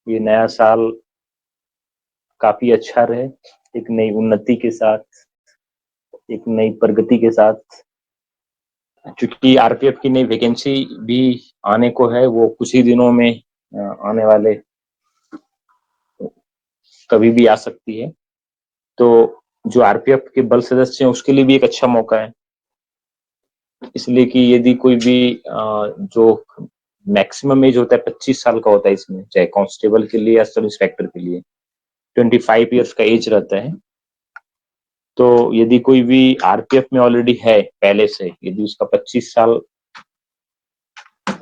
ये नया साल काफी अच्छा रहे, एक नई उन्नति के साथ, एक नई प्रगति के साथ। क्योंकि आरपीएफ की नई वैकेंसी भी आने को है, वो कुछ ही दिनों में आने वाले कभी भी आ सकती है। तो जो आरपीएफ के बल सदस्य हैं उसके लिए भी एक अच्छा मौका है, इसलिए कि यदि कोई भी जो मैक्सिमम एज होता है 25 साल का होता है इसमें, चाहे कांस्टेबल के लिए या सब इंस्पेक्टर के लिए 25 ईयर्स का एज रहता है। तो यदि कोई भी आरपीएफ में ऑलरेडी है पहले से, यदि उसका 25 साल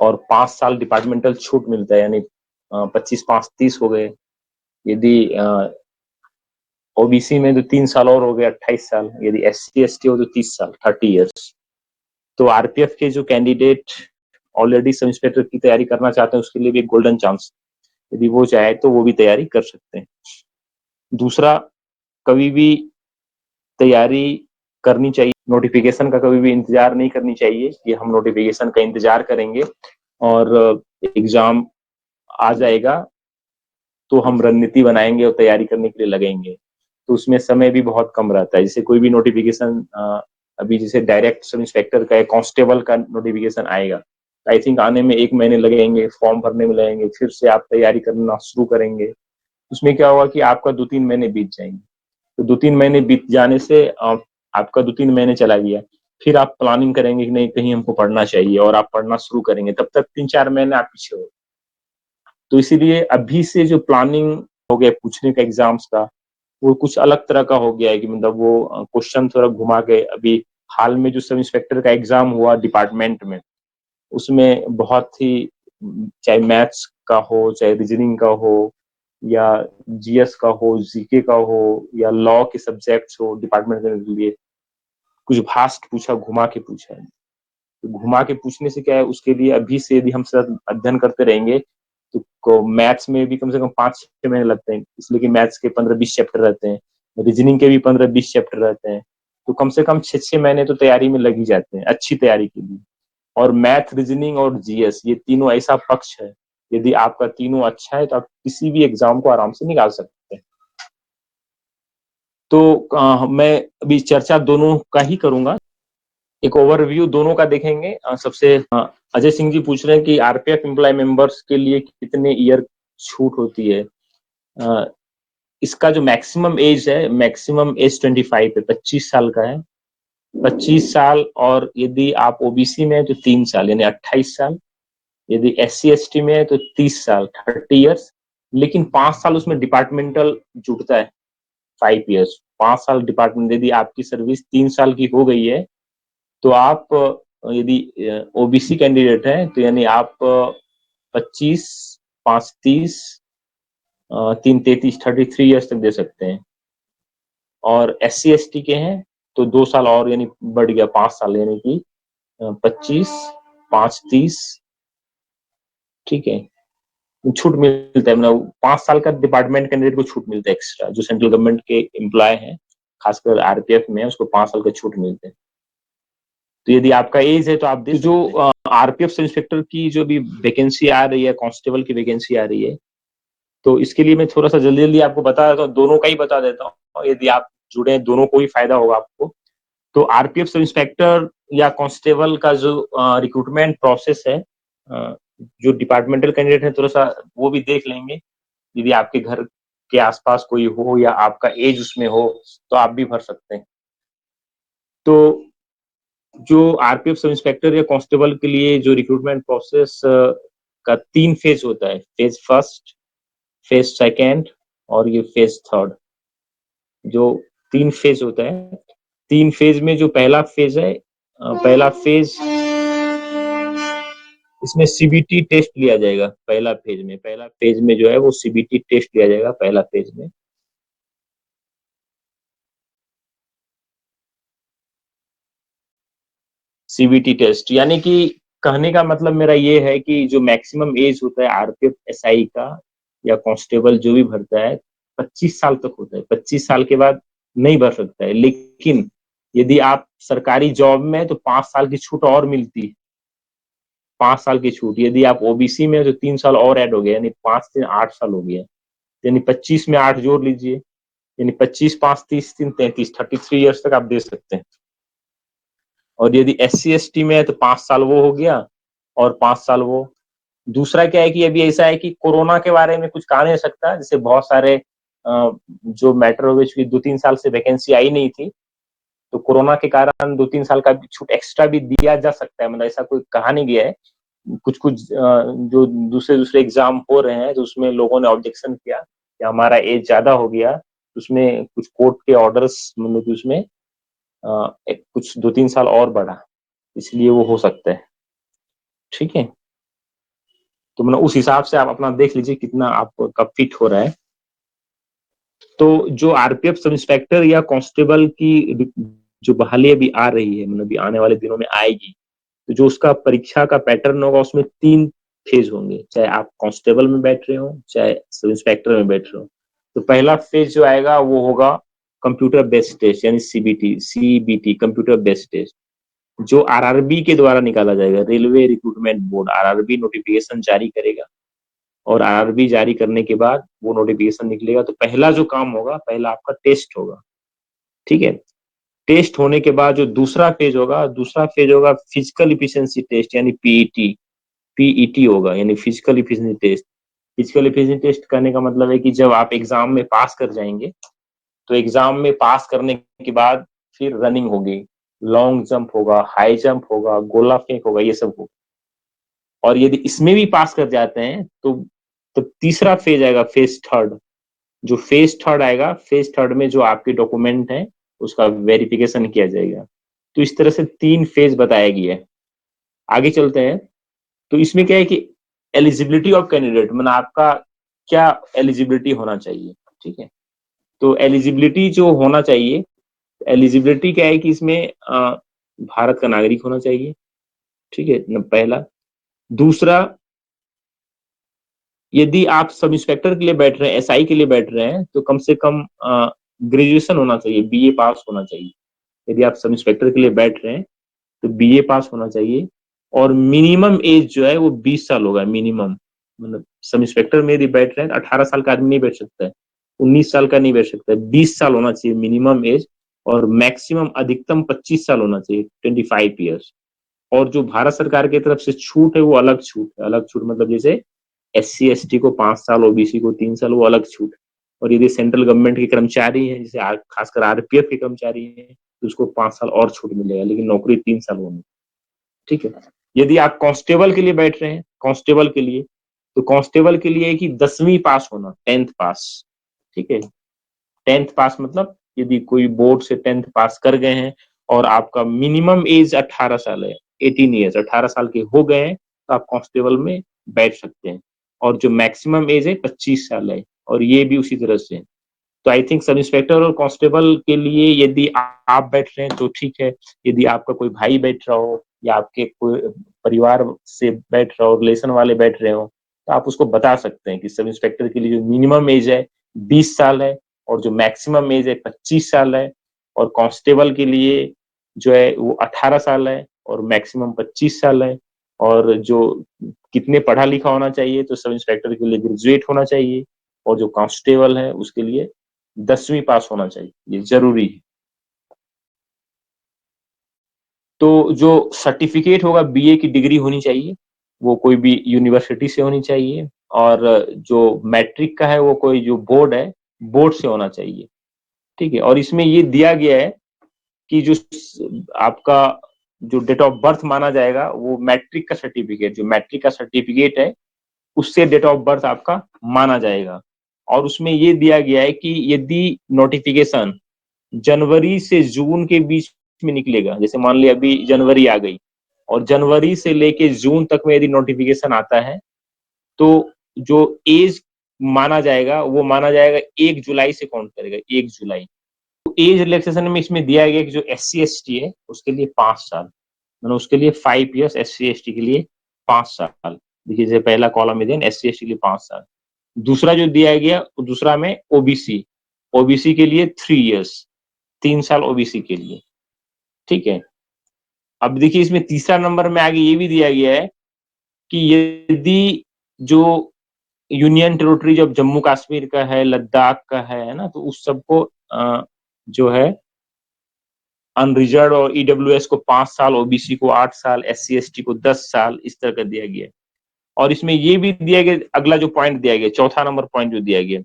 और 5 साल डिपार्टमेंटल छूट मिलता है, यानी 25 5 30 हो गए। यदि ओबीसी में तो 3 साल और हो गए 28 साल। यदि एससी एसटी हो तो 30 साल 30 ईयर्स। तो आरपीएफ के जो कैंडिडेट ऑलरेडी सब इंस्पेक्टर की तैयारी करना चाहते हैं उसके लिए भी एक गोल्डन चांस, यदि वो चाहे तो वो भी तैयारी कर सकते हैं। दूसरा, कभी भी तैयारी करनी चाहिए, नोटिफिकेशन का कभी भी इंतजार नहीं करनी चाहिए कि हम नोटिफिकेशन का इंतजार करेंगे और एग्जाम आ जाएगा तो हम रणनीति बनाएंगे और तैयारी करने के लिए लगेंगे। तो उसमें समय भी बहुत कम रहता है। जैसे कोई भी नोटिफिकेशन अभी जैसे डायरेक्ट सब इंस्पेक्टर का कांस्टेबल का नोटिफिकेशन आएगा, आई थिंक आने में 1 महीने लगेंगे, फॉर्म भरने में लगेंगे, फिर से आप तैयारी करना शुरू करेंगे। उसमें क्या होगा कि आपका 2-3 महीने बीत जाएंगे। तो 2-3 महीने बीत जाने से आपका 2-3 महीने चला गया, फिर आप प्लानिंग करेंगे कि नहीं कहीं हमको पढ़ना चाहिए, और आप पढ़ना शुरू करेंगे, तब तक 3-4 महीने आप पीछे हो। तो इसीलिए अभी से जो प्लानिंग हो गया पूछने का एग्जाम्स का, वो कुछ अलग तरह का हो गया है कि मतलब वो क्वेश्चन थोड़ा घुमा के, अभी हाल में जो सब इंस्पेक्टर का एग्जाम हुआ डिपार्टमेंट में, उसमें बहुत ही, चाहे मैथ्स का हो, चाहे रीजनिंग का हो, या जीएस का हो, जीके का हो, या लॉ के सब्जेक्ट्स हो डिपार्टमेंट के लिए, कुछ भास्ट पूछा, घुमा के पूछा है। तो घुमा के पूछने से क्या है, उसके लिए अभी से यदि हम सतत अध्ययन करते रहेंगे तो मैथ्स में भी कम से कम 5-6 महीने लगते हैं, इसलिए कि मैथ्स के 15-20 चैप्टर रहते हैं, रीजनिंग के भी 15-20 चैप्टर रहते हैं। तो कम से कम 6-6 महीने तो तैयारी में लग ही जाते हैं अच्छी तैयारी के लिए। और मैथ, रीजनिंग और जीएस, ये तीनों ऐसा पक्ष है, यदि आपका तीनों अच्छा है तो आप किसी भी एग्जाम को आराम से निकाल सकते हैं। तो मैं अभी चर्चा दोनों का ही करूंगा, एक ओवरव्यू दोनों का देखेंगे। सबसे अजय सिंह जी पूछ रहे हैं कि आरपीएफ एम्प्लॉय मेंबर्स के लिए कितने ईयर छूट होती है। इसका जो मैक्सिमम एज है, मैक्सिमम एज 25 है, 25 साल का है। 25 साल, और यदि आप ओबीसी में है तो 3 साल यानी 28 साल। यदि एससी एसटी में है तो 30 साल 30 ईयर्स। लेकिन 5 साल उसमें डिपार्टमेंटल जुड़ता है, 5 ईयर्स। 5 साल डिपार्टमेंट, यदि आपकी सर्विस 3 साल की हो गई है तो आप, यदि ओबीसी कैंडिडेट है तो यानी आप 25, 5 30, 3 33 33 ईयर्स तक दे सकते हैं। और एससी एसटी के हैं तो 2 साल और, यानी बढ़ गया 5 साल, यानी कि 25, 5 30। ठीक है, छूट मिलता है, मतलब 5 साल का डिपार्टमेंट कैंडिडेट को छूट मिलता है एक्स्ट्रा, जो सेंट्रल गवर्नमेंट के एम्प्लॉय हैं, खासकर आरपीएफ में है, उसको 5 साल का छूट मिलते हैं। तो यदि आपका एज है तो आप जो आरपीएफ सब इंस्पेक्टर की जो भी वैकेंसी आ रही है, कांस्टेबल की वैकेंसी आ रही है, तो इसके लिए मैं थोड़ा सा जल्दी जल्दी आपको बता देता हूँ, दोनों का ही बता देता हूँ, यदि आप जुड़े दोनों को ही फायदा होगा आपको। तो आरपीएफ सब इंस्पेक्टर या कांस्टेबल का जो रिक्रूटमेंट प्रोसेस है, जो डिपार्टमेंटल कैंडिडेट है थोड़ा सा वो भी देख लेंगे। यदि आपके घर के आसपास कोई हो या आपका एज उसमें हो तो आप भी भर सकते हैं। तो जो आरपीएफ सब इंस्पेक्टर या कांस्टेबल के लिए जो रिक्रूटमेंट प्रोसेस का 3 फेज होता है, फेज फर्स्ट, फेज सेकेंड और ये फेज थर्ड, जो 3 फेज होता है। 3 फेज में जो पहला फेज है, पहला फेज, इसमें सीबीटी टेस्ट लिया जाएगा। पहला फेज में जो है वो सीबीटी टेस्ट लिया जाएगा पहला फेज में। सीबीटी टेस्ट यानी कि, कहने का मतलब मेरा ये है कि जो मैक्सिमम एज होता है आरपीएफ एसआई का या कांस्टेबल जो भी भरता है, 25 साल तक होता है। 25 साल के बाद नहीं भर सकता है। लेकिन यदि आप सरकारी जॉब में है तो 5 साल की छूट और मिलती है। 5 साल की छूट। यदि आप ओबीसी में तो 3 साल और ऐड हो गया, यानी 5 3 8 साल हो गया, यानी 25 में 8 जोड़ लीजिए, यानी 25 5 30 3 33, 33 ईयर्स तक आप दे सकते हैं। और यदि SC ST में है तो 5 साल वो हो गया और 5 साल वो। दूसरा क्या है कि अभी ऐसा है कि कोरोना के बारे में कुछ कहा नहीं सकता, जैसे बहुत सारे जो मैटर हो गए, चूंकि 2-3 साल से वैकेंसी आई नहीं थी, तो कोरोना के कारण 2-3 साल का छूट एक्स्ट्रा भी दिया जा सकता है, मतलब ऐसा कोई कहा नहीं गया है। कुछ कुछ जो दूसरे दूसरे एग्जाम हो रहे हैं तो उसमें लोगों ने ऑब्जेक्शन किया कि हमारा एज ज्यादा हो गया, उसमें कुछ कोर्ट के ऑर्डर्स, मतलब कि उसमें कुछ 2-3 साल और बढ़ा, इसलिए वो हो सकता है। ठीक है, तो मतलब उस हिसाब से आप अपना देख लीजिए कितना आपका फिट हो रहा है। तो जो आरपीएफ सब इंस्पेक्टर या कांस्टेबल की जो बहाली अभी आ रही है, मतलब आने वाले दिनों में आएगी, तो जो उसका परीक्षा का पैटर्न होगा उसमें 3 फेज होंगे, चाहे आप कांस्टेबल में बैठ रहे हो चाहे सब इंस्पेक्टर में बैठ रहे हो। तो पहला फेज जो आएगा वो होगा कंप्यूटर बेस्ड टेस्ट, यानी सीबीटी कंप्यूटर बेस्ड टेस्ट, जो आरआरबी के द्वारा निकाला जाएगा। Railway recruitment board RRB notification जारी करेगा, और आरआरबी जारी करने के बाद वो नोटिफिकेशन निकलेगा, तो पहला जो काम होगा, पहला आपका टेस्ट होगा। ठीक है, टेस्ट होने के बाद जो दूसरा फेज होगा, दूसरा फेज होगा फिजिकल इफिशिएंसी टेस्ट, यानी पीईटी होगा, यानी physical efficiency test. Physical efficiency test करने का मतलब है कि जब आप एग्जाम में पास कर जाएंगे, तो एग्जाम में पास करने के बाद फिर रनिंग होगी, लॉन्ग जंप होगा, हाई जंप होगा, गोला फेंक होगा, ये सब होगा। और यदि इसमें भी पास कर जाते हैं तो तीसरा फेज आएगा, फेज थर्ड। जो फेज थर्ड आएगा, फेज थर्ड में जो आपके डॉक्यूमेंट है उसका वेरिफिकेशन किया जाएगा। तो इस तरह से 3 फेज बताया गया है। आगे चलते हैं। तो इसमें क्या है कि एलिजिबिलिटी ऑफ कैंडिडेट, मतलब आपका क्या एलिजिबिलिटी होना चाहिए। ठीक है, तो एलिजिबिलिटी जो होना चाहिए, एलिजिबिलिटी क्या है कि इसमें भारत का नागरिक होना चाहिए। ठीक है न, पहला। दूसरा, यदि आप सब इंस्पेक्टर के लिए बैठ रहे हैं, एसआई के लिए बैठ रहे हैं, तो कम से कम ग्रेजुएशन होना चाहिए, बीए पास होना चाहिए। यदि आप सब इंस्पेक्टर के लिए बैठ रहे हैं तो बीए पास होना चाहिए। और मिनिमम एज जो है वो 20 साल होगा, मिनिमम। मतलब सब इंस्पेक्टर में यदि बैठ रहे हैं, 18 साल का आदमी नहीं बैठ सकता है, 19 साल का नहीं बैठ सकता है, 20 साल होना चाहिए मिनिमम एज। और मैक्सिमम अधिकतम 25 साल होना चाहिए, 25 ईयर्स। और जो भारत सरकार की तरफ से छूट है वो अलग छूट है, अलग छूट मतलब जैसे SC ST को 5 साल, ओबीसी को 3 साल, वो अलग छूट। और यदि सेंट्रल गवर्नमेंट के कर्मचारी हैं, जैसे खासकर आरपीएफ के कर्मचारी हैं, तो उसको 5 साल और छूट मिलेगा, लेकिन नौकरी 3 साल होनी। ठीक है, यदि आप कांस्टेबल के लिए बैठ रहे हैं, कांस्टेबल के लिए, तो कांस्टेबल के लिए है कि 10वीं पास होना, 10th पास। ठीक है, 10th पास मतलब यदि कोई बोर्ड से 10th पास कर गए हैं और आपका मिनिमम एज 18 साल है, 18 ईयर्स, 18 साल के हो गए हैं, तो आप कांस्टेबल में बैठ सकते हैं। और जो मैक्सिमम एज है 25 साल है, और ये भी उसी तरह से। तो आई थिंक सब इंस्पेक्टर और कांस्टेबल के लिए यदि आप बैठ रहे हैं तो ठीक है। यदि आपका कोई भाई बैठ रहा हो या आपके कोई परिवार से बैठ रहा हो, रिलेशन वाले बैठ रहे हो, तो आप उसको बता सकते हैं कि सब इंस्पेक्टर के लिए जो मिनिमम एज है 20 साल है, और जो मैक्सिमम एज है 25 साल है। और कांस्टेबल के लिए जो है वो 18 साल है और मैक्सिमम 25 साल है। और जो कितने पढ़ा लिखा होना चाहिए, तो सब इंस्पेक्टर के लिए ग्रेजुएट होना चाहिए, और जो कांस्टेबल है उसके लिए 10वीं पास होना चाहिए, ये जरूरी है। तो जो सर्टिफिकेट होगा, बीए की डिग्री होनी चाहिए, वो कोई भी यूनिवर्सिटी से होनी चाहिए। और जो मैट्रिक का है वो कोई जो बोर्ड है, बोर्ड से होना चाहिए। ठीक है, और इसमें ये दिया गया है कि जो आपका जो डेट ऑफ बर्थ माना जाएगा, वो मैट्रिक का सर्टिफिकेट, जो मैट्रिक का सर्टिफिकेट है उससे डेट ऑफ बर्थ आपका माना जाएगा। और उसमें ये दिया गया है कि यदि नोटिफिकेशन जनवरी से जून के बीच में निकलेगा, जैसे मान लिया अभी जनवरी आ गई, और जनवरी से लेके जून तक में यदि नोटिफिकेशन आता है, तो जो एज माना जाएगा वो माना जाएगा 1 जुलाई से काउंट करेगा, 1 जुलाई। तो एज रिलैक्सेशन में इसमें दिया गया कि जो SC ST है उसके लिए 5 साल, मतलब उसके लिए 5 ईयर्स, SC ST के लिए 5 साल। देखिए जैसे पहला कॉलम में SC ST के लिए 5 साल। दूसरा जो दिया गया, दूसरा में ओबीसी, ओबीसी के लिए 3 ईयर्स, 3 साल ओबीसी के लिए। ठीक है, अब देखिए इसमें तीसरा नंबर में आगे ये भी दिया गया है कि यदि जो यूनियन टेरिटरी जो जम्मू कश्मीर का है, लद्दाख का है ना, तो उस सबको जो है अनरिजर्व और ईडब्ल्यूएस को 5 साल, ओबीसी को 8 साल, एससी एसटी को 10 साल, इस तरह का दिया गया है। और इसमें ये भी दिया गया, अगला जो पॉइंट दिया गया, चौथा नंबर पॉइंट जो दिया गया,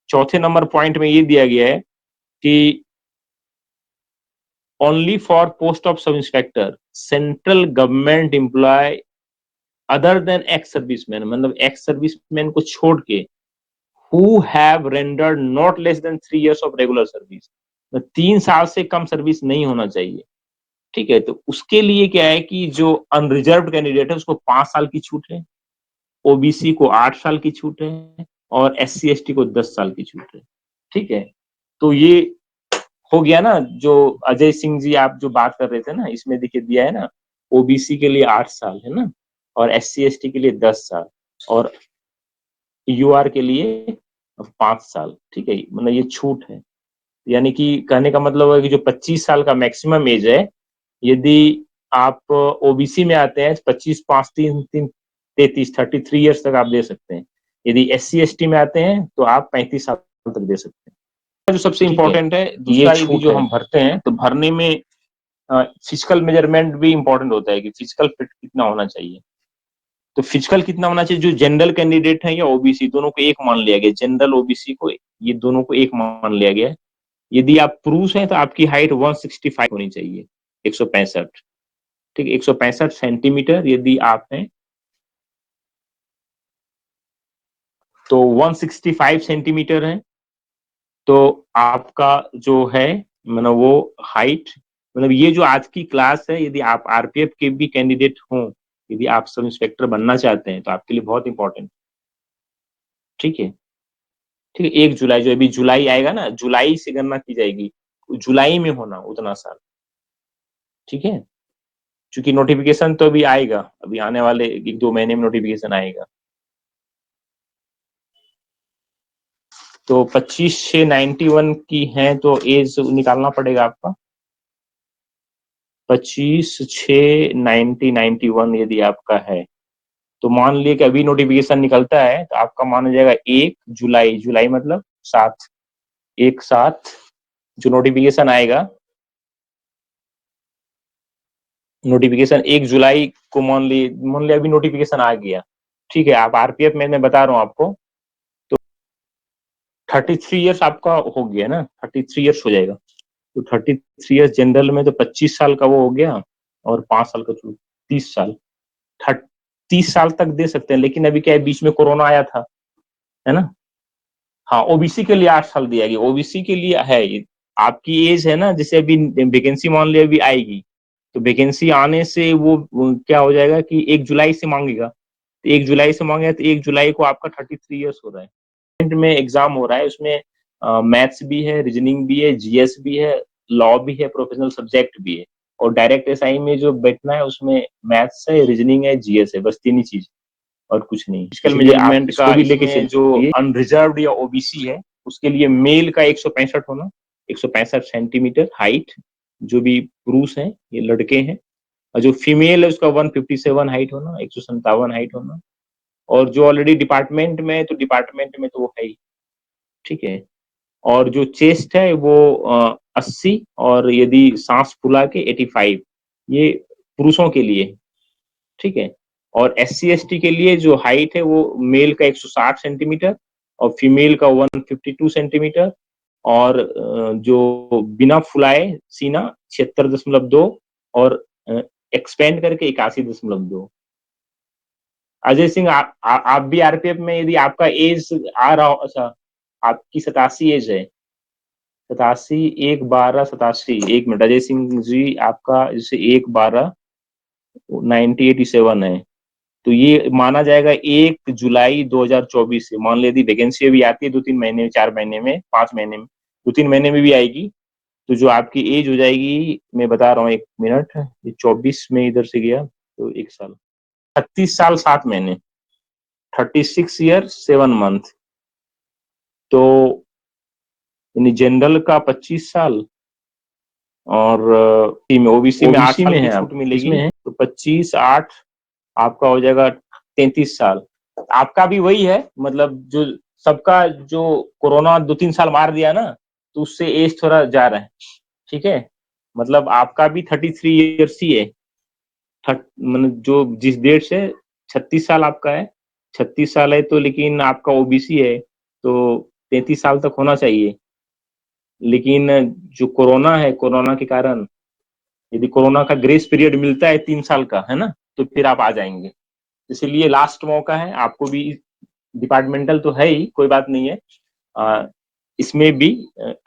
चौथे नंबर पॉइंट में ये दिया गया है कि only for post of sub inspector central government employ other than ex serviceman, मतलब एक्स सर्विसमैन को छोड़ के, who have rendered not less than 3 years of regular service, 3 साल से कम सर्विस नहीं होना चाहिए। ठीक है, तो उसके लिए क्या है कि जो अनरिजर्व कैंडिडेट है उसको 5 साल की छूट है, ओबीसी को 8 साल की छूट है, और एससी एसटी को 10 साल की छूट है। ठीक है, तो ये हो गया ना, जो अजय सिंह जी आप जो बात कर रहे थे ना, इसमें देखिए दिया है ना, ओबीसी के लिए 8 साल है ना, और एससी एसटी के लिए 10 साल, और यूआर के लिए 5 साल। ठीक है, मतलब ये छूट है। यानी कि कहने का मतलब है कि जो 25 साल का मैक्सिमम एज है, यदि आप ओबीसी में आते हैं 25 5 3 3 33 33 ईयर्स तक आप दे सकते हैं। यदि एससी एसटी में आते हैं तो आप 35 साल तक दे सकते हैं। जो सबसे इंपॉर्टेंट है, दूसरा यदि जो हम भरते हैं तो भरने में फिजिकल मेजरमेंट भी इंपॉर्टेंट होता है कि फिजिकल फिट कितना होना चाहिए। तो फिजिकल कितना होना चाहिए, जो जनरल कैंडिडेट है या ओबीसी, दोनों को एक मान लिया गया, जनरल ओबीसी को, ये दोनों को एक मान लिया गया है। यदि आप पुरुष हैं तो आपकी हाइट 165 होनी चाहिए, 165। ठीक है, 165 सेंटीमीटर यदि आप हैं तो 165 सेंटीमीटर है, तो आपका जो है मतलब वो हाइट, मतलब ये जो आज की क्लास है, यदि आप आरपीएफ के भी कैंडिडेट हों, यदि आप सब इंस्पेक्टर बनना चाहते हैं तो आपके लिए बहुत इंपॉर्टेंट। ठीक है, ठीक है, 1 जुलाई, जो अभी जुलाई आएगा ना, जुलाई से गणना की जाएगी, जुलाई में होना उतना साल। ठीक है, क्योंकि नोटिफिकेशन तो अभी आएगा, अभी आने वाले 1-2 महीने में नोटिफिकेशन आएगा। तो 25 से 91 की है तो एज निकालना पड़ेगा आपका। 25 6 90 91 यदि आपका है तो मान लिए कि अभी नोटिफिकेशन निकलता है तो आपका माना जाएगा 1 जुलाई, जुलाई मतलब 7, 1/7 जो नोटिफिकेशन आएगा, नोटिफिकेशन 1 जुलाई को मान लिए अभी नोटिफिकेशन आ गया। ठीक है, आप आरपीएफ में मैं बता रहा हूँ आपको, तो 33 ईयर्स आपका हो गया ना, 33 ईयर्स हो जाएगा। तो 33 ईयर्स जनरल में तो 25 साल का वो हो गया, और 5 साल का 30 साल, 30 साल तक दे सकते हैं। लेकिन अभी क्या है, बीच में कोरोना आया था, है ना। हाँ, ओबीसी के लिए 8 साल दिया गया, ओबीसी के लिए है आपकी एज है ना, जैसे अभी वैकेंसी मान लिया अभी आएगी, तो वैकेंसी आने से वो क्या हो जाएगा कि 1 जुलाई से मांगेगा, तो 1 जुलाई से मांगेगा तो 1 जुलाई को आपका 33 ईयर्स हो रहा है। में एग्जाम हो रहा है, उसमें मैथ्स भी है, रीजनिंग भी है, जीएस भी है, लॉ भी है, प्रोफेशनल सब्जेक्ट भी है, और डायरेक्ट एसआई में जो बैठना है उसमें मैथ्स है, रीजनिंग है, जीएस है, बस 3 ही चीज और कुछ नहीं। फिजिकल मेजरमेंट का भी लेके जो अनरिजर्व्ड या ओबीसी है उसके लिए मेल का 165 होना, 165 सेंटीमीटर हाइट, जो भी पुरुष हैं ये लड़के हैं, और जो फीमेल है उसका 157 हाइट होना, 157 हाइट होना, और जो ऑलरेडी डिपार्टमेंट में है तो डिपार्टमेंट में तो वो है ही। ठीक है, और जो चेस्ट है वो 80, और यदि सांस फुला के 85, ये पुरुषों के लिए। ठीक है, और एससी एसटी के लिए जो हाइट है वो मेल का 160 सेंटीमीटर और फीमेल का 152 सेंटीमीटर, और जो बिना फुलाए सीना 76.2, और एक्सपेंड करके 81.2। अजय सिंह, आप भी आरपीएफ में, यदि आपका एज आ रहा हो, अच्छा आपकी 87 एज है, 87, 1/12 87, 1 मिनट अजय सिंह जी, आपका जैसे 1/12 1987 है, तो ये माना जाएगा 1 जुलाई 2024 से। मान ली यदि वैकेंसी अभी आती है 2-3 महीने में, 4 महीने में, 5 महीने में, 2-3 महीने में भी आएगी, तो जो आपकी एज हो जाएगी, मैं बता रहा हूँ 1 मिनट, ये 24 में इधर से गया तो 1 साल, 36 साल 7 महीने, 36 ईयर 7 मंथ। तो यानी जनरल का 25 साल, और ओबीसी में 8 साल की छूट मिलेगी, तो 25 8 आपका हो जाएगा 33 साल। आपका भी वही है, मतलब जो सबका जो कोरोना 2-3 साल मार दिया ना, तो उससे एज थोड़ा जा रहा है। ठीक है, मतलब आपका भी 33 ईयर्स ही है। मतलब जो जिस डेट से 36 साल आपका है, 36 साल है तो, लेकिन आपका ओबीसी है तो 33 साल तक होना चाहिए। लेकिन जो कोरोना है, कोरोना के कारण यदि कोरोना का ग्रेस पीरियड मिलता है 3 साल का, है ना, तो फिर आप आ जाएंगे। इसीलिए लास्ट मौका है आपको भी। डिपार्टमेंटल तो है ही, कोई बात नहीं है, इसमें भी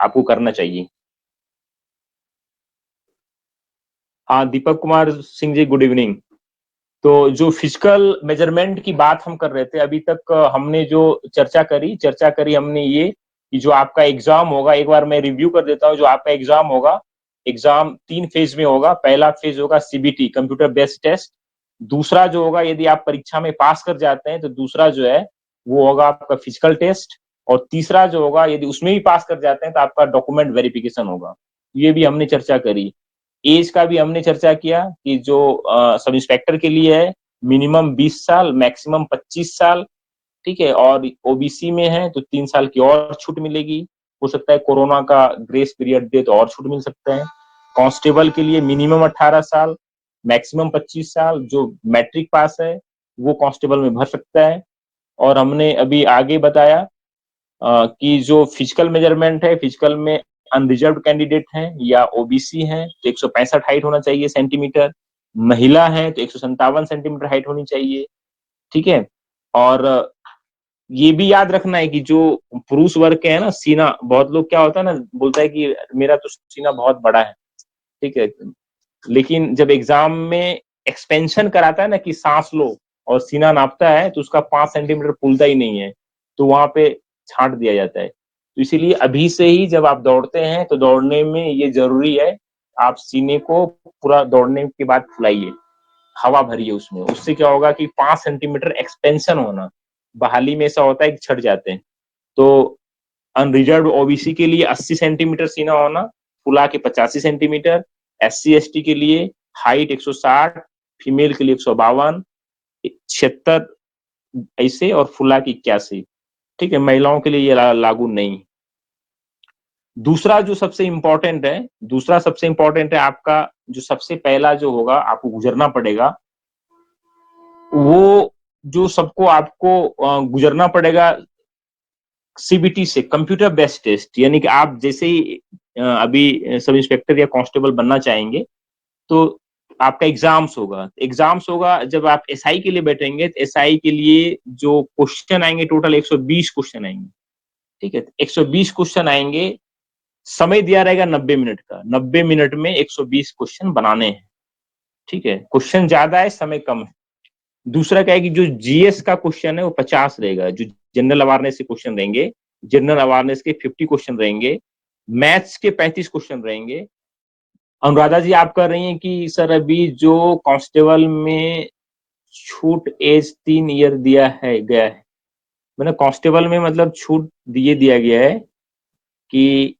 आपको करना चाहिए। हाँ, दीपक कुमार सिंह जी, गुड इवनिंग। तो जो फिजिकल मेजरमेंट की बात हम कर रहे थे अभी तक, हमने जो चर्चा करी हमने ये कि जो आपका एग्जाम होगा, एक बार मैं रिव्यू कर देता हूँ। जो आपका एग्जाम होगा, एग्जाम 3 फेज में होगा। पहला फेज होगा सीबीटी, कंप्यूटर बेस्ड टेस्ट। दूसरा जो होगा, यदि आप परीक्षा में पास कर जाते हैं तो दूसरा जो है वो होगा आपका फिजिकल टेस्ट। और तीसरा जो होगा, यदि उसमें भी पास कर जाते हैं तो आपका डॉक्यूमेंट वेरिफिकेशन होगा। ये भी हमने चर्चा करी। एज का भी हमने चर्चा किया कि जो सब इंस्पेक्टर के लिए है, मिनिमम 20 साल, मैक्सिमम 25 साल। ठीक है, और ओबीसी में है तो 3 साल की और छूट मिलेगी। हो सकता है कोरोना का ग्रेस पीरियड दे तो और छूट मिल सकता है। कांस्टेबल के लिए मिनिमम 18 साल, मैक्सिमम 25 साल। जो मैट्रिक पास है वो कांस्टेबल में भर सकता है। और हमने अभी आगे बताया कि जो फिजिकल मेजरमेंट है, फिजिकल में अनरिजर्व कैंडिडेट हैं या ओबीसी हैं तो 165 हाइट होना चाहिए सेंटीमीटर। महिला है तो 157 सेंटीमीटर हाइट होनी चाहिए। ठीक है, और ये भी याद रखना है कि जो पुरुष वर्ग के है ना, सीना, बहुत लोग क्या होता है ना, बोलता है कि मेरा तो सीना बहुत बड़ा है। ठीक है, लेकिन जब एग्जाम में एक्सपेंशन कराता है ना कि सांस लो और सीना नापता है तो उसका 5 सेंटीमीटर फूलता ही नहीं है, तो वहां पे छांट दिया जाता है। तो इसीलिए अभी से ही जब आप दौड़ते हैं तो दौड़ने में ये जरूरी है, आप सीने को पूरा दौड़ने के बाद फुलाइए, हवा भरिए उसमें। उससे क्या होगा कि 5 सेंटीमीटर एक्सपेंशन होना, बहाली में ऐसा होता है कि छट जाते हैं। तो अनरिजर्व ओबीसी के लिए 80 सेंटीमीटर सीना होना, फुला के 85 सेंटीमीटर। SC ST के लिए हाइट 160, फीमेल के लिए 152, 76 ऐसे, और फुला की 81। ठीक है, महिलाओं के लिए ये लागू नहीं। दूसरा जो सबसे इंपॉर्टेंट है, आपका जो सबसे पहला जो होगा, आपको गुजरना पड़ेगा, वो जो सबको आपको गुजरना पड़ेगा सीबीटी से, कंप्यूटर बेस्ड टेस्ट। यानी कि आप जैसे ही अभी सब इंस्पेक्टर या कांस्टेबल बनना चाहेंगे तो आपका एग्जाम्स होगा। जब आप एसआई के लिए बैठेंगे तो एसआई के लिए जो क्वेश्चन आएंगे, टोटल 120 क्वेश्चन आएंगे। ठीक है, 120 क्वेश्चन आएंगे। समय दिया रहेगा 90 मिनट का, 90 मिनट में 120 क्वेश्चन बनाने हैं। ठीक है, क्वेश्चन ज्यादा है, समय कम है। दूसरा क्या है कि जो जीएस का क्वेश्चन है वो 50 रहेगा। जो जनरल अवेयरनेस के क्वेश्चन रहेंगे, जनरल अवेयरनेस के 50 क्वेश्चन रहेंगे। मैथ्स के 35 क्वेश्चन रहेंगे। अनुराधा जी आप कर रही हैं कि सर अभी जो कांस्टेबल में छूट एज 3 ईयर दिया है गया है, मैंने कांस्टेबल में मतलब छूट दिया गया है कि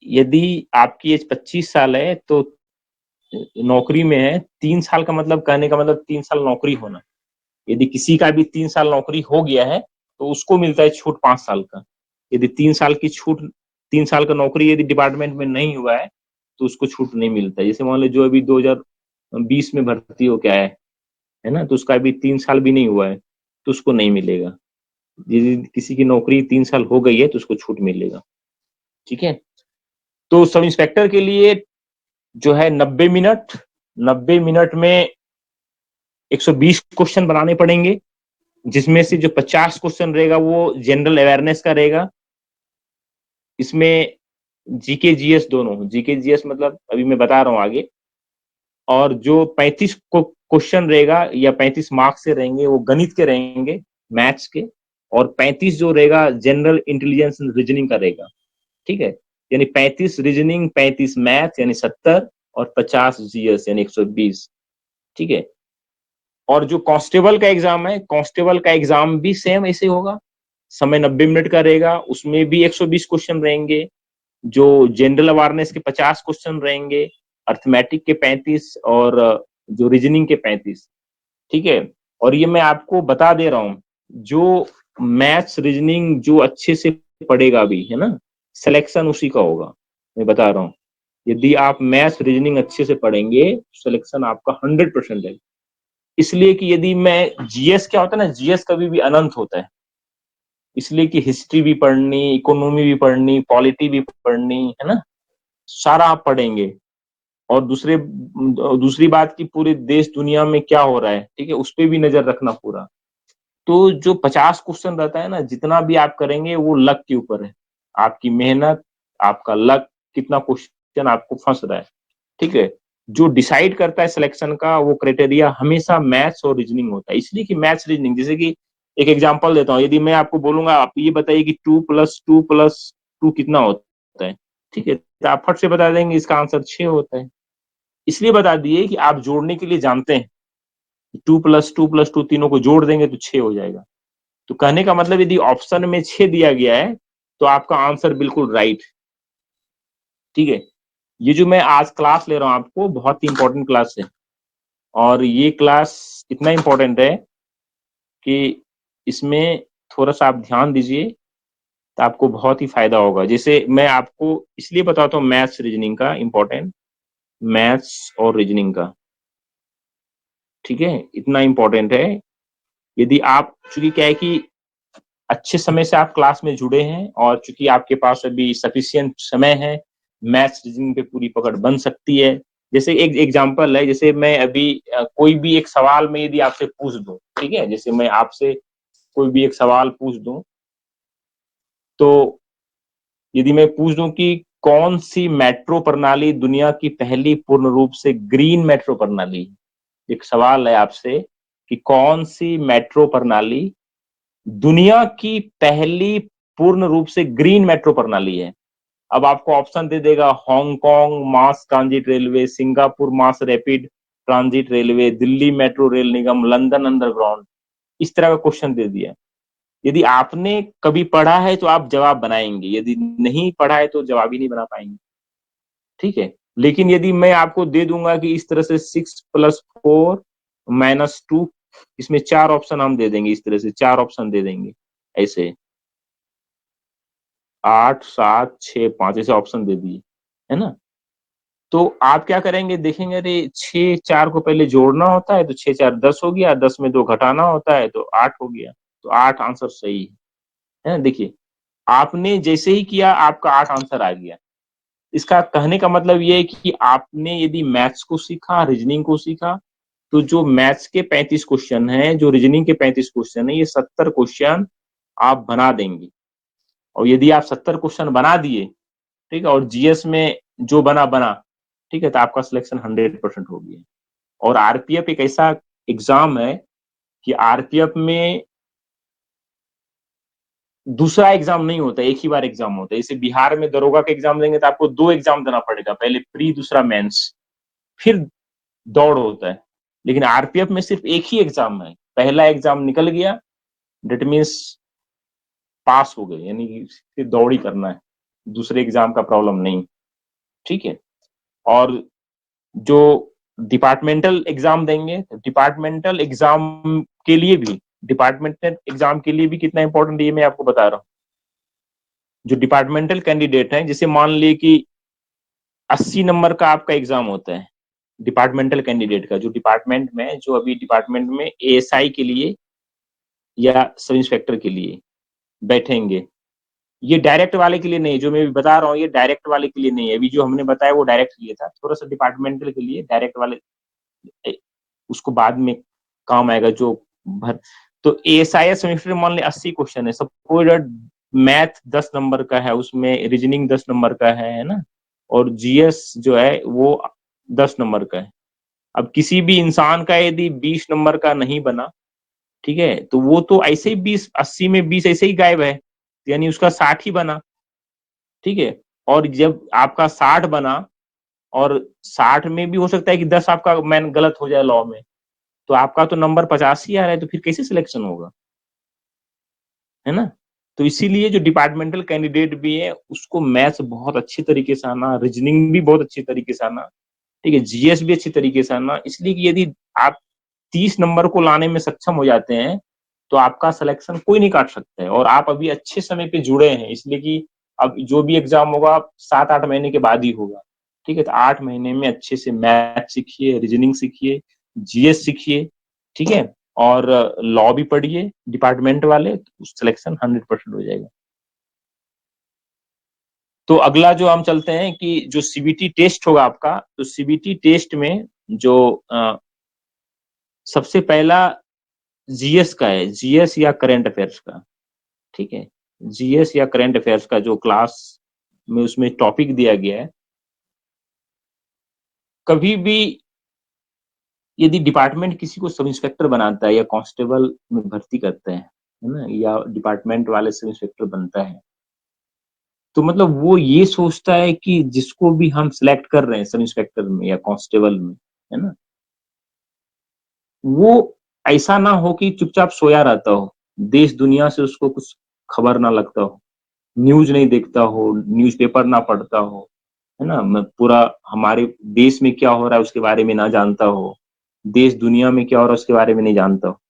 यदि आपकी एज 25 साल है तो नौकरी में है, 3 साल का मतलब, कहने का मतलब 3 साल नौकरी होना। यदि किसी का भी 3 साल नौकरी हो गया है तो उसको मिलता है छूट 5 साल का। यदि 3 साल की छूट, 3 साल का नौकरी यदि डिपार्टमेंट में नहीं हुआ है तो उसको छूट नहीं मिलता। जैसे मान लो जो अभी 2020 में भर्ती हो क्या है ना, तो उसका अभी 3 साल भी नहीं हुआ है तो उसको नहीं मिलेगा। यदि किसी की नौकरी 3 साल हो गई है तो उसको छूट मिलेगा। ठीक है, तो सब इंस्पेक्टर के लिए जो है 90 मिनट, 90 मिनट में 120 क्वेश्चन बनाने पड़ेंगे, जिसमें से जो 50 क्वेश्चन रहेगा वो जनरल अवेयरनेस का रहेगा। इसमें जीके जीएस दोनों, जीके जीएस मतलब अभी मैं बता रहा हूँ आगे। और जो 35 क्वेश्चन रहेगा या 35 मार्क्स से रहेंगे वो गणित के रहेंगे, मैथ्स के। और 35 जो रहेगा जनरल इंटेलिजेंस रीजनिंग का रहेगा। ठीक है, यानी 35 रीजनिंग, 35 मैथ्स यानी 70, और 50 जीएस यानी 120। ठीक है, और जो कांस्टेबल का एग्जाम है, कांस्टेबल का एग्जाम भी सेम ऐसे होगा। समय 90 मिनट का रहेगा, उसमें भी 120 क्वेश्चन रहेंगे। जो जनरल अवेयरनेस के 50 क्वेश्चन रहेंगे, अर्थमेटिक के 35, और जो रीजनिंग के 35। ठीक है, और ये मैं आपको बता दे रहा हूं, जो मैथ्स रीजनिंग जो अच्छे से पढ़ेगा भी, है ना, सिलेक्शन उसी का होगा। मैं बता रहा हूँ, यदि आप मैथ्स रीजनिंग अच्छे से पढ़ेंगे, सिलेक्शन आपका 100% है। इसलिए कि यदि मैं जीएस, क्या होता है ना, जीएस कभी भी अनंत होता है, इसलिए कि हिस्ट्री भी पढ़नी, इकोनॉमी भी पढ़नी, पॉलिटी भी पढ़नी, है ना, सारा आप पढ़ेंगे। और दूसरी बात की पूरे देश दुनिया में क्या हो रहा है, ठीक है, उस पर भी नजर रखना पूरा। तो जो 50 क्वेश्चन रहता है ना, जितना भी आप करेंगे वो लक के ऊपर है, आपकी मेहनत, आपका लक, कितना क्वेश्चन आपको फंस रहा है, ठीक है। जो डिसाइड करता है सिलेक्शन का वो क्राइटेरिया हमेशा मैथ्स और रीजनिंग होता है। इसलिए कि मैथ्स रीजनिंग, जैसे कि एक एग्जांपल देता हूँ, यदि मैं आपको बोलूंगा आप ये बताइए कि 2+2+2 कितना होता है, ठीक है, तो आप फट से बता देंगे इसका आंसर 6 होता है। इसलिए बता दिए कि आप जोड़ने के लिए जानते हैं, 2+2+2 तीनों को जोड़ देंगे तो 6 हो जाएगा। तो कहने का मतलब यदि ऑप्शन में 6 दिया गया है तो आपका आंसर बिल्कुल राइट, ठीक है। ये जो मैं आज क्लास ले रहा हूं आपको, बहुत ही इंपॉर्टेंट क्लास है, और ये क्लास इतना इंपॉर्टेंट है कि इसमें थोड़ा सा आप ध्यान दीजिए तो आपको बहुत ही फायदा होगा। जैसे मैं आपको इसलिए बताता हूँ मैथ्स रीजनिंग का इंपॉर्टेंट, मैथ्स और रीजनिंग का, ठीक है, इतना इंपॉर्टेंट है। यदि आप, चूंकि क्या है कि अच्छे समय से आप क्लास में जुड़े हैं और चूंकि आपके पास अभी सफिशियंट समय है, मैथ्स रीजनिंग पे पूरी पकड़ बन सकती है। जैसे एक एग्जांपल है, जैसे मैं अभी कोई भी एक सवाल में यदि आपसे पूछ दूं, ठीक है, जैसे मैं आपसे कोई भी एक सवाल पूछ दूं, तो यदि मैं पूछ दूं कि कौन सी मेट्रो प्रणाली दुनिया की पहली पूर्ण रूप से ग्रीन मेट्रो प्रणाली है, एक सवाल है आपसे कि कौन सी मेट्रो प्रणाली दुनिया की पहली पूर्ण रूप से ग्रीन मेट्रो प्रणाली है। अब आपको ऑप्शन दे देगा, Hong Kong mass transit railway, Singapore mass rapid transit railway, Delhi metro rail निगम, लंदन अंडरग्राउंड, इस तरह का क्वेश्चन दे दिया। यदि आपने कभी पढ़ा है तो आप जवाब बनाएंगे, यदि नहीं पढ़ा है तो जवाब ही नहीं बना पाएंगे, ठीक है। लेकिन यदि मैं आपको दे दूंगा कि इस तरह से 6+4 - 2, इसमें 4 ऑप्शन हम दे देंगे, इस तरह से 4 ऑप्शन दे देंगे, ऐसे 8, 7, 6, 5 ऐसे ऑप्शन दे दिए, है ना। तो आप क्या करेंगे, देखेंगे अरे 6 4 को पहले जोड़ना होता है तो 6 4 10 हो गया, 10 में 2 घटाना होता है तो 8 हो गया, तो 8 आंसर सही है ना। देखिए, आपने जैसे ही किया आपका 8 आंसर आ गया। इसका कहने का मतलब ये है कि आपने यदि मैथ्स को सीखा, रीजनिंग को सीखा, तो जो मैथ्स के 35 क्वेश्चन हैं, जो रीजनिंग के 35 क्वेश्चन है, ये 70 क्वेश्चन आप बना देंगे। और यदि आप 70 क्वेश्चन बना दिए, ठीक है, और जीएस में जो बना बना, ठीक है, तो आपका सिलेक्शन 100% हो गया। और आरपीएफ एक ऐसा एग्जाम है कि आरपीएफ में दूसरा एग्जाम नहीं होता, एक ही बार एग्जाम होता है। जैसे बिहार में दरोगा का एग्जाम देंगे तो आपको 2 एग्जाम देना पड़ेगा, पहले प्री, दूसरा मेंस, फिर दौड़ होता है। लेकिन आरपीएफ में सिर्फ एक ही एग्जाम है, पहला एग्जाम निकल गया, डेट मीन्स पास हो गए, यानी कि फिर दौड़ ही करना है, दूसरे एग्जाम का प्रॉब्लम नहीं, ठीक है। और जो डिपार्टमेंटल एग्जाम देंगे, डिपार्टमेंटल एग्जाम के लिए भी, डिपार्टमेंटल एग्जाम के लिए भी कितना इंपॉर्टेंट है ये मैं आपको बता रहा हूँ। जो डिपार्टमेंटल कैंडिडेट हैं, जैसे मान लिए कि 80 नंबर का आपका एग्जाम होता है डिपार्टमेंटल कैंडिडेट का, जो डिपार्टमेंट में, जो अभी डिपार्टमेंट में एएसआई के लिए या सब इंस्पेक्टर के लिए बैठेंगे, ये डायरेक्ट वाले के लिए नहीं, जो मैं बता रहा हूँ ये डायरेक्ट वाले के लिए नहीं है। अभी जो हमने बताया वो डायरेक्ट के लिए था, थोड़ा सा डिपार्टमेंटल के लिए, डायरेक्ट वाले उसको बाद में काम आएगा जो भर। तो एएसआई सेमेस्टर मान लिया 80 क्वेश्चन है, सपोज मैथ 10 नंबर का है, उसमें रीजनिंग 10 नंबर का है ना, और जीएस जो है वो 10 नंबर का है। अब किसी भी इंसान का यदि 20 नंबर का नहीं बना, ठीक है, तो वो तो ऐसे ही 20, 80 में 20 ऐसे ही गायब है, यानी उसका 60 ही बना, ठीक है। और जब आपका 60 बना, और 60 में भी हो सकता है कि 10 आपका मैन गलत हो जाए लॉ में, तो आपका तो नंबर 50 ही आ रहा है, तो फिर कैसे सिलेक्शन होगा, है ना। तो इसीलिए जो डिपार्टमेंटल कैंडिडेट भी है उसको मैथ्स बहुत अच्छी तरीके से आना, रीजनिंग भी बहुत अच्छी तरीके से आना, ठीक है, जीएस भी अच्छी तरीके से आना। इसलिए कि यदि आप 30 नंबर को लाने में सक्षम हो जाते हैं, तो आपका सिलेक्शन कोई नहीं काट सकता है। और आप अभी अच्छे समय पे जुड़े हैं, इसलिए कि अब जो भी एग्जाम होगा 7-8 महीने के बाद ही होगा। ठीक है, तो 8 महीने में अच्छे से मैथ सीखिए, रीजनिंग सीखिए, जीएस सीखिए, ठीक है, और लॉ भी पढ़िए डिपार्टमेंट वाले, तो सिलेक्शन 100% हो जाएगा। तो अगला जो हम चलते हैं कि जो सीबीटी टेस्ट होगा आपका, तो सीबीटी टेस्ट में जो सबसे पहला जीएस का है, जीएस या करंट अफेयर्स का, ठीक है, जीएस या करंट अफेयर्स का जो क्लास में उसमें टॉपिक दिया गया है। कभी भी यदि डिपार्टमेंट किसी को सब इंस्पेक्टर बनाता है या कांस्टेबल में भर्ती करते हैं, है ना, या डिपार्टमेंट वाले सब इंस्पेक्टर बनता है, तो मतलब वो ये सोचता है कि जिसको भी हम सिलेक्ट कर रहे हैं सब इंस्पेक्टर में या कांस्टेबल में, है ना, वो ऐसा ना हो कि चुपचाप सोया रहता हो, देश दुनिया से उसको कुछ खबर ना लगता हो, न्यूज नहीं देखता हो, न्यूज़पेपर ना पढ़ता हो, है ना, पूरा हमारे देश में क्या हो रहा है उसके बारे में ना जानता हो, देश दुनिया में क्या हो रहा है उसके बारे में नहीं जानता हो।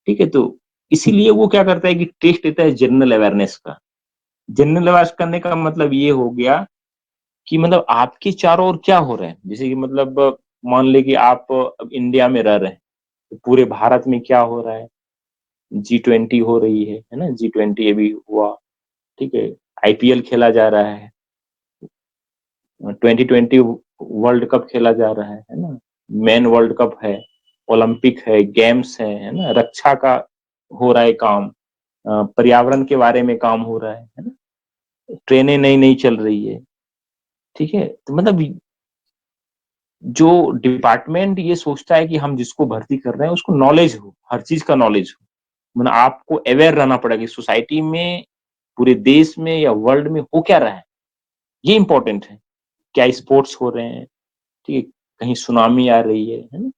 ठीक है, तो इसीलिए वो क्या करता है कि टेस्ट लेता है जनरल अवेयरनेस का। जनरल अवेयरनेस करने का मतलब ये हो गया कि मतलब आपके चारों ओर क्या हो रहा है, जैसे कि मतलब मान ले कि आप अब इंडिया में रह रहे हैं, तो पूरे भारत में क्या हो रहा है, G20 हो रही है ना, G20 अभी हुआ, ठीक है, आईपीएल खेला जा रहा है, 2020 वर्ल्ड कप खेला जा रहा है ना, मेन वर्ल्ड कप है, ओलंपिक है, गेम्स है ना, रक्षा का हो रहा है काम, पर्यावरण के बारे में काम हो रहा है ना, ट्रेनें नई नई चल रही है। ठीक है, तो मतलब जो डिपार्टमेंट ये सोचता है कि हम जिसको भर्ती कर रहे हैं उसको नॉलेज हो, हर चीज का नॉलेज हो, मतलब आपको अवेयर रहना पड़ेगा कि सोसाइटी में, पूरे देश में या वर्ल्ड में हो क्या रहा है, ये इंपॉर्टेंट है। क्या स्पोर्ट्स हो रहे हैं, ठीक है, कहीं सुनामी आ रही है ना,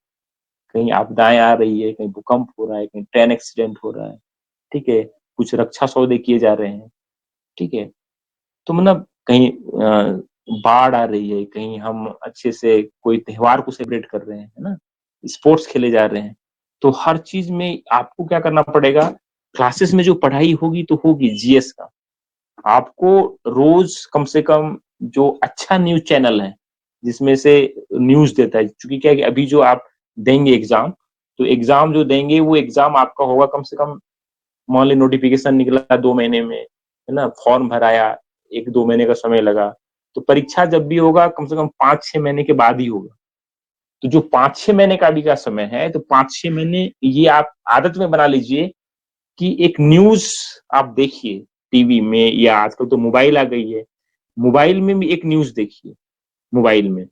कहीं आपदाएं आ रही है, कहीं भूकंप हो रहा है, कहीं ट्रेन एक्सीडेंट हो रहा है, ठीक है, कुछ रक्षा सौदे किए जा रहे हैं, ठीक है, तो मतलब कहीं बाढ़ आ रही है, कहीं हम अच्छे से कोई त्योहार को सेलिब्रेट कर रहे हैं, है ना, स्पोर्ट्स खेले जा रहे हैं, तो हर चीज में आपको क्या करना पड़ेगा, क्लासेस में जो पढ़ाई होगी तो होगी जीएस का, आपको रोज कम से कम जो अच्छा न्यूज चैनल है जिसमें से न्यूज देता है, क्योंकि क्या है कि अभी जो आप देंगे एग्जाम, तो एग्जाम जो देंगे वो एग्जाम आपका होगा कम से कम, मान ली नोटिफिकेशन निकला 2 महीने में, है ना, फॉर्म भराया, 1-2 महीने का समय लगा, तो परीक्षा जब भी होगा कम से कम 5-6 महीने के बाद ही होगा। तो जो 5-6 महीने का अभी का समय है, तो 5-6 महीने ये आप आदत में बना लीजिए कि एक न्यूज आप देखिए टीवी में, या आजकल तो मोबाइल आ गई है, मोबाइल में भी एक न्यूज देखिए, मोबाइल में,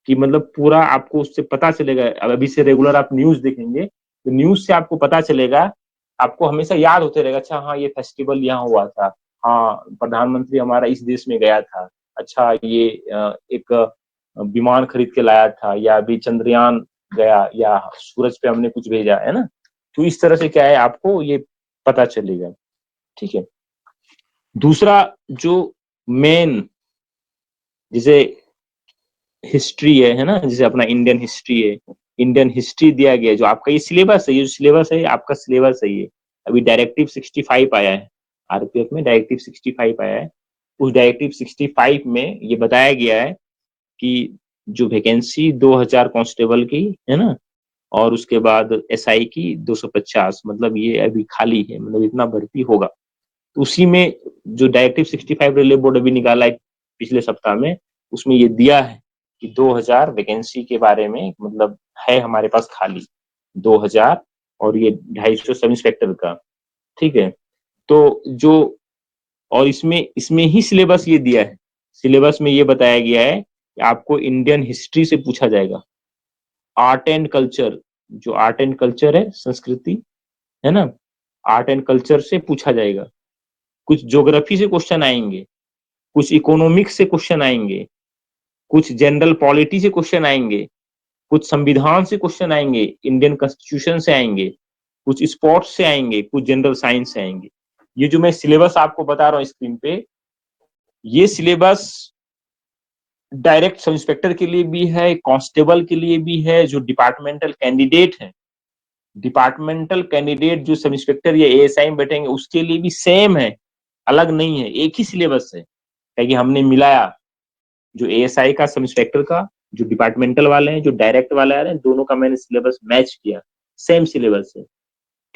कि मतलब पूरा आपको उससे पता चलेगा। अब अभी से रेगुलर आप न्यूज देखेंगे तो न्यूज से आपको पता चलेगा, आपको हमेशा याद होते रहेगा, अच्छा हाँ ये फेस्टिवल यहाँ हुआ था, हाँ प्रधानमंत्री हमारा इस देश में गया था, अच्छा ये एक विमान खरीद के लाया था, या अभी चंद्रयान गया, या सूरज पे हमने कुछ भेजा, है ना, तो इस तरह से क्या है आपको ये पता चलेगा। ठीक है, दूसरा जो मेन, जैसे हिस्ट्री है ना, जैसे अपना इंडियन हिस्ट्री है, इंडियन हिस्ट्री दिया गया है, जो आपका ये सिलेबस है, ये जो सिलेबस है आपका सिलेबस है ये, अभी डायरेक्टिव 65 आया है, आरपीएफ में डायरेक्टिव 65 आया है, उस डायरेक्टिव 65 में ये बताया गया है कि जो वैकेंसी 2000 कांस्टेबल की है ना, और उसके बाद एसआई की 250, मतलब ये अभी खाली है, मतलब इतना भर्ती होगा, तो उसी में जो डायरेक्टिव 65 रेलवे बोर्ड अभी निकाला है पिछले सप्ताह में, उसमें ये दिया है कि 2000 वैकेंसी के बारे में, मतलब है हमारे पास खाली 2000, और ये 250 सब इंस्पेक्टर का। ठीक है, तो जो, और इसमें इसमें ही सिलेबस ये दिया है, सिलेबस में ये बताया गया है कि आपको इंडियन हिस्ट्री से पूछा जाएगा, आर्ट एंड कल्चर, जो आर्ट एंड कल्चर है, संस्कृति, है ना, आर्ट एंड कल्चर से पूछा जाएगा, कुछ ज्योग्राफी से क्वेश्चन आएंगे, कुछ इकोनॉमिक्स से क्वेश्चन आएंगे, कुछ जनरल पॉलिटी से क्वेश्चन आएंगे, कुछ संविधान से क्वेश्चन आएंगे, इंडियन कॉन्स्टिट्यूशन से आएंगे, कुछ स्पोर्ट्स से आएंगे, कुछ जनरल साइंस से आएंगे। ये जो मैं सिलेबस आपको बता रहा हूँ स्क्रीन पे, ये सिलेबस डायरेक्ट सब इंस्पेक्टर के लिए भी है, कांस्टेबल के लिए भी है, जो डिपार्टमेंटल कैंडिडेट है डिपार्टमेंटल कैंडिडेट जो सब इंस्पेक्टर या एएसआई में बैठेंगे उसके लिए भी सेम है, अलग नहीं है, एक ही सिलेबस है। कि हमने मिलाया जो एएसआई का, सब इंस्पेक्टर का, जो डिपार्टमेंटल वाले हैं, जो डायरेक्ट वाले आ रहे हैं, दोनों का मैंने सिलेबस मैच किया, सेम सिलेबस है।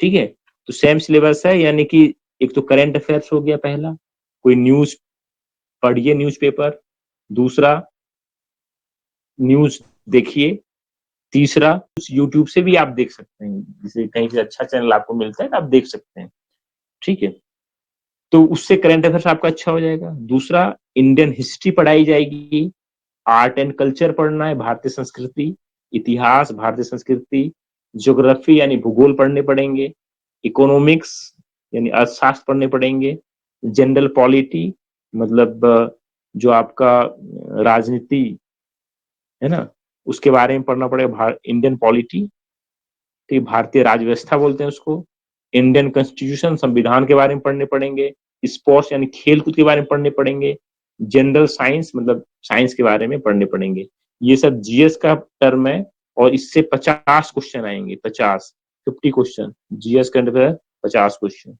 ठीक है, तो सेम सिलेबस है, यानी कि एक तो करंट अफेयर्स हो गया पहला, कोई न्यूज पढ़िए न्यूज़पेपर, दूसरा न्यूज देखिए, तीसरा यूट्यूब से भी आप देख सकते हैं, जैसे कहीं से अच्छा चैनल आपको मिलता है तो आप देख सकते हैं। ठीक है, तो उससे करंट अफेयर्स आपका अच्छा हो जाएगा। दूसरा, इंडियन हिस्ट्री पढ़ाई जाएगी, आर्ट एंड कल्चर पढ़ना है, भारतीय संस्कृति, इतिहास, भारतीय संस्कृति, ज्योग्राफी यानी भूगोल पढ़ने पड़ेंगे, इकोनॉमिक्स यानी अर्थशास्त्र पढ़ने पड़ेंगे, जनरल पॉलिटी मतलब जो आपका राजनीति है ना, उसके बारे में पढ़ना पड़ेगा, इंडियन पॉलिटी, ठीक, भारतीय राज व्यवस्था बोलते हैं उसको, इंडियन कॉन्स्टिट्यूशन संविधान के बारे में पढ़ने पड़ेंगे, स्पोर्ट्स यानी खेल कूद के बारे में पढ़ने पड़ेंगे, जनरल साइंस मतलब साइंस के बारे में पढ़ने पड़ेंगे। ये सब जीएस का टर्म है और इससे 50 क्वेश्चन आएंगे, 50 क्वेश्चन जीएस के अंदर, 50 क्वेश्चन।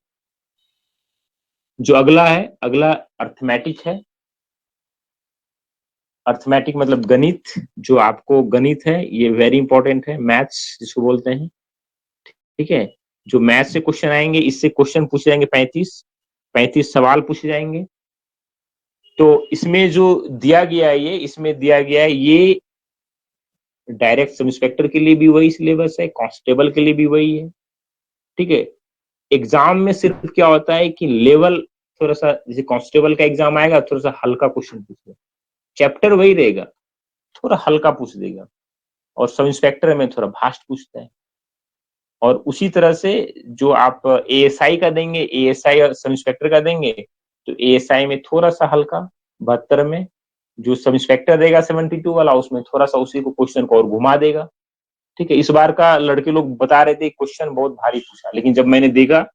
जो अगला है, अगला अर्थमेटिक है। अर्थमेटिक मतलब गणित, जो आपको गणित है ये वेरी इंपॉर्टेंट है, मैथ्स जिसको बोलते हैं। ठीक है, जो मैथ से क्वेश्चन आएंगे, इससे क्वेश्चन पूछे जाएंगे 35 सवाल पूछे जाएंगे। तो इसमें जो दिया गया है, ये इसमें दिया गया है, ये डायरेक्ट सब इंस्पेक्टर के लिए भी वही सिलेबस है, कांस्टेबल के लिए भी वही है। ठीक है, एग्जाम में सिर्फ क्या होता है कि लेवल थोड़ा सा, जैसे कांस्टेबल का एग्जाम आएगा थोड़ा सा हल्का क्वेश्चन पूछेगा, चैप्टर वही रहेगा, थोड़ा हल्का पूछ देगा, और सब इंस्पेक्टर में थोड़ा भास्ट पूछता है। और उसी तरह से जो आप एएसआई का देंगे, एएसआई और सब इंस्पेक्टर का देंगे, तो एएसआई में थोड़ा सा हल्का 72 में, जो सब इंस्पेक्टर देगा 72 वाला, उसमें थोड़ा सा उसी को क्वेश्चन को और घुमा देगा। ठीक है, इस बार का लड़के लोग बता रहे थे क्वेश्चन बहुत भारी पूछा, लेकिन जब मैंने देखा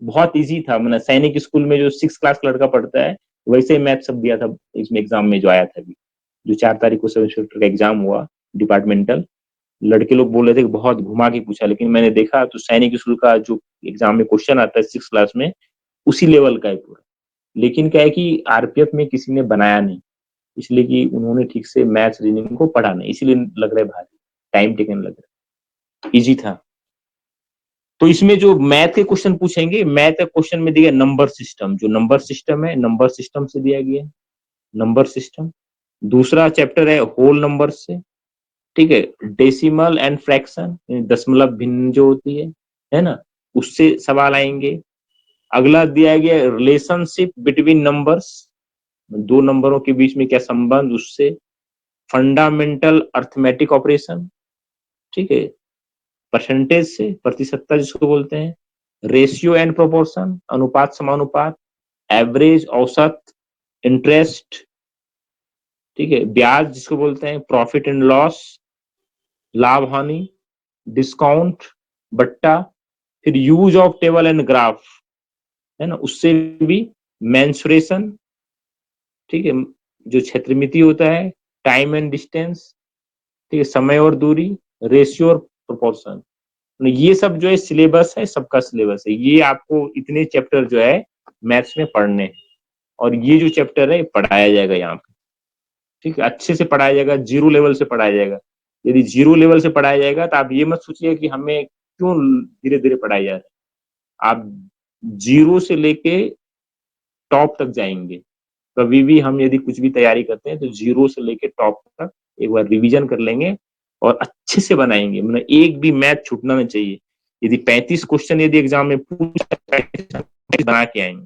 बहुत इजी था। मैंने सैनिक स्कूल में जो 6 क्लास का लड़का पढ़ता है वैसे ही मैथ सब दिया था इसमें एग्जाम में जो आया था अभी, जो 4 तारीख को सब इंस्पेक्टर का एग्जाम हुआ डिपार्टमेंटल। लड़के लोग बोल रहे थे कि बहुत घुमा के पूछा, लेकिन मैंने देखा तो सैनिक स्कूल का जो एग्जाम में क्वेश्चन आता है 6 क्लास में, उसी लेवल का है पूरा। लेकिन क्या है कि आरपीएफ में किसी ने बनाया नहीं, इसलिए कि उन्होंने ठीक से मैथ्स रीजनिंग को पढ़ा नहीं, इसीलिए लग रहा है भारी, टाइम टेकन लग रहा है, इजी था। तो इसमें जो मैथ के क्वेश्चन पूछेंगे, मैथ के क्वेश्चन में दिया नंबर सिस्टम, जो नंबर सिस्टम है, नंबर सिस्टम से दिया गया है, नंबर सिस्टम। दूसरा चैप्टर है होल नंबर से। ठीक है, डेसिमल एंड फ्रैक्शन, दशमलव भिन्न जो होती है ना, उससे सवाल आएंगे। अगला दिया गया रिलेशनशिप बिटवीन नंबर्स, दो नंबरों के बीच में क्या संबंध, उससे। फंडामेंटल अर्थमेटिक ऑपरेशन, ठीक है, परसेंटेज से, प्रतिशतता जिसको बोलते हैं। रेशियो एंड प्रोपोर्शन, अनुपात समानुपात। एवरेज औसत, इंटरेस्ट, ठीक है, ब्याज जिसको बोलते हैं, प्रॉफिट एंड लॉस, लाभ हानि, डिस्काउंट, बट्टा। फिर use of table and graph, है ना, उससे भी। मेंसुरेशन, ठीक है, जो क्षेत्रमिति होता है। टाइम एंड डिस्टेंस, ठीक है, समय और दूरी। रेशियो और प्रोपोर्शन। ये सब जो है सिलेबस है, सबका सिलेबस है, ये आपको इतने चैप्टर जो है मैथ्स में पढ़ने हैं। और ये जो चैप्टर है पढ़ाया जाएगा यहाँ पे, ठीक है, अच्छे से पढ़ाया जाएगा, जीरो लेवल से पढ़ाया जाएगा। यदि जीरो लेवल से पढ़ाया जाएगा तो आप ये मत सोचिए कि हमें क्यों धीरे धीरे पढ़ाया जा रहा है। आप जीरो से लेके टॉप तक जाएंगे। कभी भी हम यदि कुछ भी तैयारी करते हैं तो जीरो से लेके टॉप तक एक बार रिवीजन कर लेंगे और अच्छे से बनाएंगे, मतलब एक भी मैथ छूटना नहीं चाहिए। यदि 35 क्वेश्चन यदि एग्जाम में पूछ बना के आएंगे,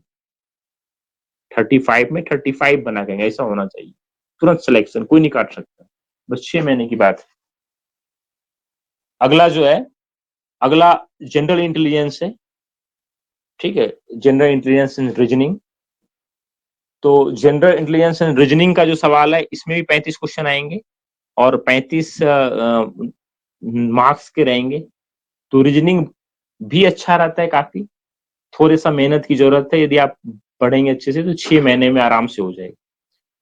35 में 35 बना के आएंगे, ऐसा होना चाहिए। तुरंत सिलेक्शन, कोई नहीं काट सकता। बस 6 महीने की बात है। अगला जो है, अगला जनरल इंटेलिजेंस है। ठीक है, जनरल इंटेलिजेंस इन रीजनिंग। तो जनरल इंटेलिजेंस एंड रीजनिंग का जो सवाल है, इसमें भी 35 क्वेश्चन आएंगे और 35 मार्क्स के रहेंगे। तो रीजनिंग भी अच्छा रहता है काफी, थोड़े सा मेहनत की जरूरत है, यदि आप पढ़ेंगे अच्छे से तो 6 महीने में आराम से हो जाएगा।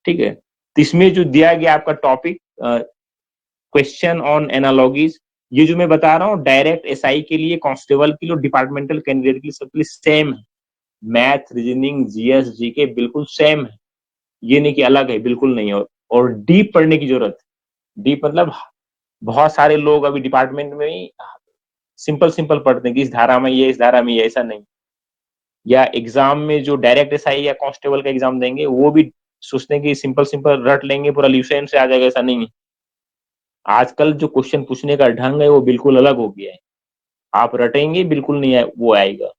ठीक है, तो इसमें जो दिया गया आपका टॉपिक, क्वेश्चन ऑन एनालॉजीज, ये जो मैं बता रहा हूँ डायरेक्ट एसआई के लिए, कांस्टेबल के लिए, डिपार्टमेंटल कैंडिडेट के लिए, सबके लिए सेम है। मैथ, रीजनिंग, जीएस, जीके बिल्कुल सेम है। ये नहीं कि अलग है, बिल्कुल नहीं है। और डीप पढ़ने की जरूरत है। डीप मतलब बहुत सारे लोग अभी डिपार्टमेंट में ही सिंपल सिंपल पढ़ते हैं कि इस धारा में ये, इस धारा में ये, ऐसा नहीं। या एग्जाम में जो डायरेक्ट एसआई या कांस्टेबल का एग्जाम देंगे वो भी सोचते हैं कि सिंपल सिंपल रट लेंगे, पूरा ल्यूसेंट से आ जाएगा, ऐसा नहीं है। आजकल जो क्वेश्चन पूछने का ढंग है वो बिल्कुल अलग हो गया है। आप रटेंगे बिल्कुल नहीं आए, वो आएगा।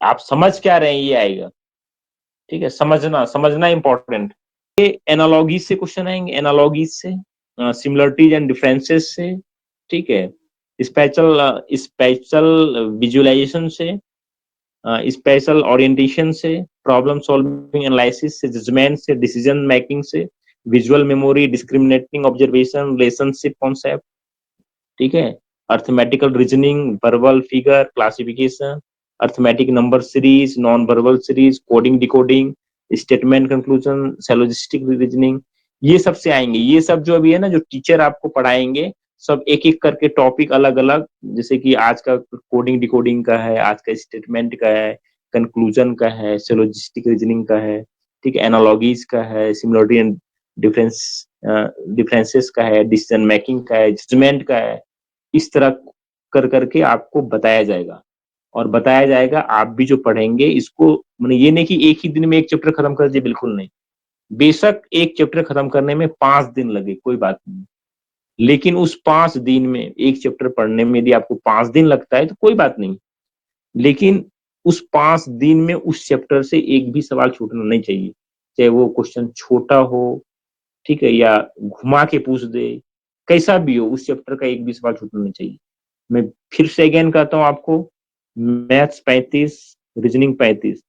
आप समझ क्या रहे हैं ये आएगा। ठीक है, समझना समझना इंपॉर्टेंट। ये एनालॉगीज से क्वेश्चन आएंगे, एनालॉगीज से, सिमिलरिटीज एंड डिफरेंसेस से। ठीक है, स्पेशल स्पेशल विजुअलाइजेशन से, स्पेशल ओरिएंटेशन से, प्रॉब्लम सॉल्विंग एनालिसिस से, जजमेंट से, डिसीजन मेकिंग से, visual memory, discriminating observation, relationship concept. ठीक है, arithmetical reasoning, verbal figure classification, arithmetic number series, non verbal series, coding decoding, statement conclusion, syllogistic reasoning, ये सब से आएंगे। ये सब जो अभी है ना, जो टीचर आपको पढ़ाएंगे, सब एक एक करके टॉपिक अलग अलग, जैसे कि आज का कोडिंग डिकोडिंग का है, आज का स्टेटमेंट का है, कंक्लूजन का है, सैलोजिस्टिक रीजनिंग का है, ठीक है, एनालॉगीज का है, सिमिलरिटी एंड डिफरेंस डिफरेंसेस का है, डिसीजन मेकिंग का है, जजमेंट का है। इस तरह कर करके आपको बताया जाएगा। और बताया जाएगा, आप भी जो पढ़ेंगे इसको, मैंने ये नहीं कि एक ही दिन में एक चैप्टर खत्म कर दिए, बिल्कुल नहीं। बेशक एक चैप्टर खत्म करने में 5 दिन लगे, कोई बात नहीं, लेकिन उस 5 दिन में एक चैप्टर पढ़ने में यदि आपको 5 दिन लगता है तो कोई बात नहीं, लेकिन उस 5 दिन में उस चैप्टर से एक भी सवाल छूटना नहीं चाहिए, चाहे वो क्वेश्चन छोटा हो, ठीक है, या घुमा के पूछ दे, कैसा भी हो, उस चैप्टर का एक भी सवाल छूटना नहीं चाहिए। मैं फिर से अगेन कहता हूँ आपको, मैथ्स 35, रीजनिंग 35,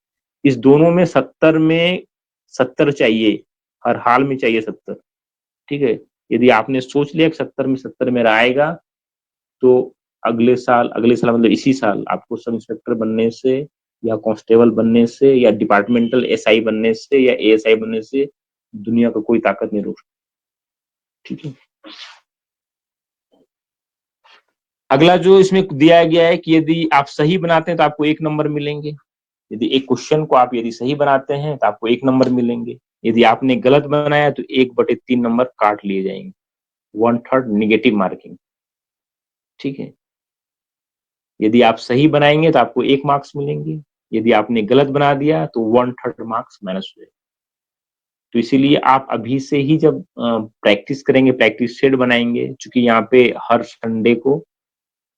इस दोनों में 70 में 70 चाहिए, हर हाल में चाहिए 70। ठीक है, यदि आपने सोच लिया कि 70 में 70 मेरा आएगा, तो अगले साल मतलब इसी साल आपको सब इंस्पेक्टर बनने से, या कांस्टेबल बनने से, या डिपार्टमेंटल एसआई बनने से, या एएसआई बनने से दुनिया का कोई ताकत नहीं रोक। ठीक है, अगला जो इसमें दिया गया है कि यदि आप सही बनाते हैं तो आपको 1 नंबर मिलेंगे। यदि एक क्वेश्चन को आप यदि सही बनाते हैं तो आपको 1 नंबर मिलेंगे। यदि आपने गलत बनाया तो 1/3 नंबर काट लिए जाएंगे, 1/3 निगेटिव मार्किंग। ठीक है, यदि आप सही बनाएंगे तो आपको 1 मार्क्स मिलेंगे, यदि आपने गलत बना दिया तो 1/3 मार्क्स माइनस हुए। तो इसीलिए आप अभी से ही जब प्रैक्टिस करेंगे, प्रैक्टिस सेट बनाएंगे, क्योंकि यहाँ पे हर संडे को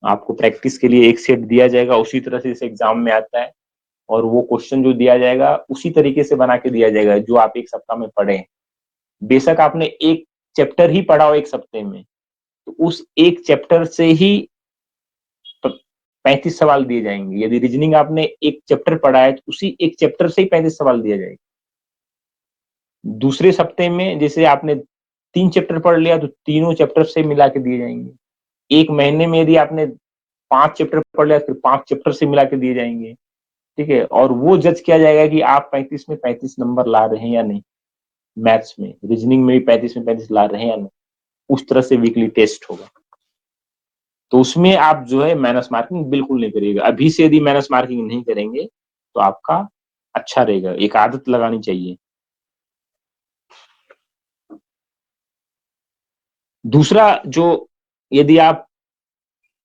आपको प्रैक्टिस के लिए एक सेट दिया जाएगा, उसी तरह से जैसे एग्जाम में आता है, और वो क्वेश्चन जो दिया जाएगा उसी तरीके से बना के दिया जाएगा जो आप एक सप्ताह में पढ़े। बेशक आपने एक चैप्टर ही पढ़ा हो एक सप्ते में, तो उस एक चैप्टर से ही 35 सवाल दिए जाएंगे। यदि रीजनिंग आपने एक चैप्टर पढ़ा है तो उसी एक चैप्टर से ही 35 सवाल दिया जाएगा। दूसरे सप्ते में जैसे आपने 3 चैप्टर पढ़ लिया तो तीनों चैप्टर से मिला के दिए जाएंगे। एक महीने में यदि आपने 5 चैप्टर पढ़ लिया तो 5 चैप्टर से मिला के दिए जाएंगे। ठीक है, और वो जज किया जाएगा कि आप 35 में 35 नंबर ला रहे हैं या नहीं, मैथ्स में, रीजनिंग में भी 35 में 35 ला रहे हैं या नहीं। उस तरह से वीकली टेस्ट होगा। तो उसमें आप जो है माइनस मार्किंग बिल्कुल नहीं करिएगा। अभी से यदि माइनस मार्किंग नहीं करेंगे तो आपका अच्छा रहेगा, एक आदत लगानी चाहिए। दूसरा, जो यदि आप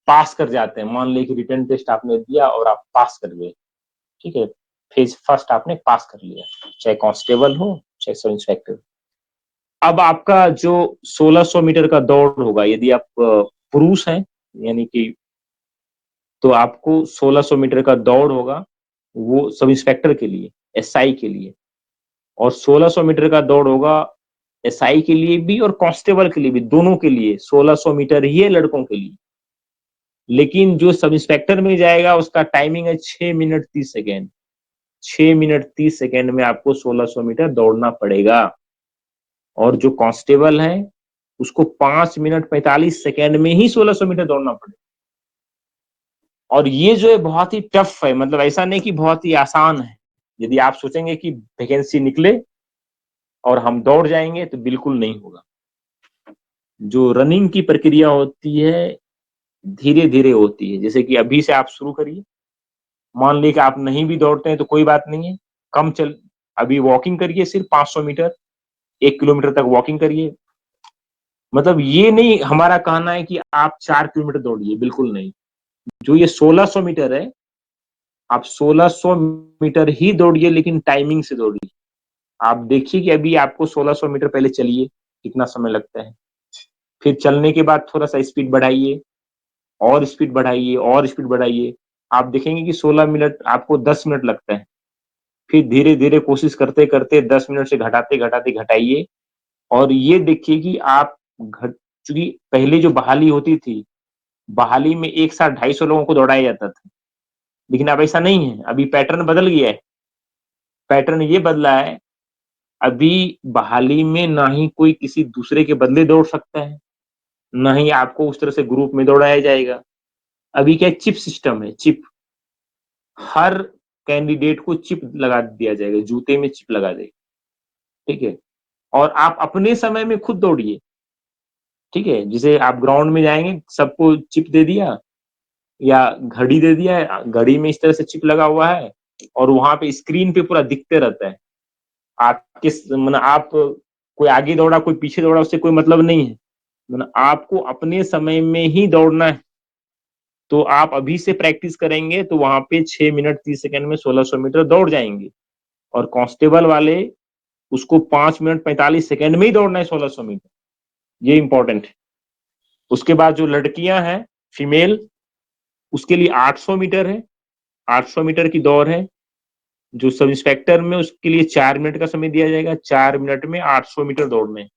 पास कर जाते हैं, मान लीजिए कि रिटन टेस्ट आपने दिया और आप पास कर गए, ठीक है, फेज फर्स्ट आपने पास कर लिया, चाहे कांस्टेबल हो चाहे सब इंस्पेक्टर। अब आपका जो 1600 मीटर का दौड़ होगा, यदि आप पुरुष हैं यानी कि, तो आपको 1600 मीटर का दौड़ होगा, वो सब इंस्पेक्टर के लिए, एसआई के लिए। और 1600 मीटर का दौड़ होगा एसआई के लिए भी और कांस्टेबल के लिए भी, दोनों के लिए 1600 मीटर ही है लड़कों के लिए। लेकिन जो सब इंस्पेक्टर में जाएगा उसका टाइमिंग है 6 मिनट 30 सेकेंड। 6 मिनट 30 सेकेंड में आपको 1600 मीटर दौड़ना पड़ेगा। और जो कांस्टेबल है उसको 5 मिनट 45 सेकेंड में ही 1600 मीटर दौड़ना पड़ेगा। और ये जो है बहुत ही टफ है, मतलब ऐसा नहीं कि बहुत ही आसान है। यदि आप सोचेंगे कि वैकेंसी निकले और हम दौड़ जाएंगे तो बिल्कुल नहीं होगा। जो रनिंग की प्रक्रिया होती है धीरे धीरे होती है। जैसे कि अभी से आप शुरू करिए, मान लीजिए कि आप नहीं भी दौड़ते हैं तो कोई बात नहीं है, कम चल, अभी वॉकिंग करिए, सिर्फ 500 मीटर, 1 किलोमीटर तक वॉकिंग करिए। मतलब ये नहीं हमारा कहना है कि आप 4 किलोमीटर दौड़िए, बिल्कुल नहीं। जो ये 1600 मीटर है, आप 1600 मीटर ही दौड़िए, लेकिन टाइमिंग से दौड़िए। आप देखिए कि अभी आपको 1600 मीटर पहले चलिए, कितना समय लगता है, फिर चलने के बाद थोड़ा सा स्पीड बढ़ाइए, और स्पीड बढ़ाइए, और स्पीड बढ़ाइए। आप देखेंगे कि 16 मिनट आपको 10 मिनट लगता है, फिर धीरे धीरे कोशिश करते करते 10 मिनट से घटाते घटाते घटाइए। और ये देखिए कि आप घट, चूंकि पहले जो बहाली होती थी, बहाली में एक साथ 250 लोगों को दौड़ाया जाता था, लेकिन अब ऐसा नहीं है, अभी पैटर्न बदल गया है। पैटर्न ये बदला है, अभी बहाली में ना ही कोई किसी दूसरे के बदले दौड़ सकता है, ना ही आपको उस तरह से ग्रुप में दौड़ाया जाएगा। अभी क्या चिप सिस्टम है, चिप, हर कैंडिडेट को चिप लगा दिया जाएगा, जूते में चिप लगा देगा, ठीक है। और आप अपने समय में खुद दौड़िए, ठीक है। जैसे आप ग्राउंड में जाएंगे, सबको चिप दे दिया या घड़ी दे दिया है, घड़ी में इस तरह से चिप लगा हुआ है, और वहां पे स्क्रीन पे पूरा दिखते रहता है। आप किस मतलब आप कोई आगे दौड़ा कोई पीछे दौड़ा, उससे कोई मतलब नहीं है। मतलब आपको अपने समय में ही दौड़ना है। तो आप अभी से प्रैक्टिस करेंगे तो वहां पे 6 मिनट 30 सेकंड में 1600 मीटर दौड़ जाएंगे। और कांस्टेबल वाले, उसको 5 मिनट 45 सेकंड में ही दौड़ना है 1600 मीटर, ये इंपॉर्टेंट है। उसके बाद जो लड़कियां हैं, फीमेल, उसके लिए 800 मीटर है, 800 मीटर की दौड़ है। जो सब इंस्पेक्टर में, उसके लिए 4 मिनट का समय दिया जाएगा, 4 मिनट में 800 मीटर दौड़ने,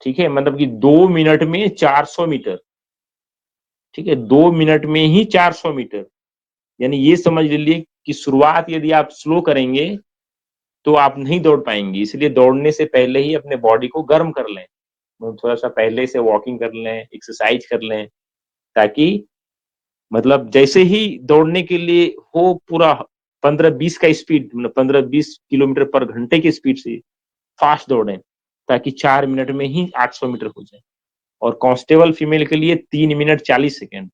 ठीक है। मतलब कि 2 मिनट में 400 मीटर, ठीक है, 2 मिनट में ही 400 मीटर। यानी ये समझ लीजिए कि शुरुआत यदि आप स्लो करेंगे तो आप नहीं दौड़ पाएंगे। इसलिए दौड़ने से पहले ही अपने बॉडी को गर्म कर लें, थोड़ा सा पहले से वॉकिंग कर लें, एक्सरसाइज कर लें, ताकि मतलब जैसे ही दौड़ने के लिए हो, पूरा 15-20 का स्पीड, मतलब 15-20 किलोमीटर पर घंटे की स्पीड से फास्ट दौड़ें, ताकि 4 मिनट में ही 800 मीटर हो जाए। और कांस्टेबल फीमेल के लिए 3 मिनट 40 सेकेंड,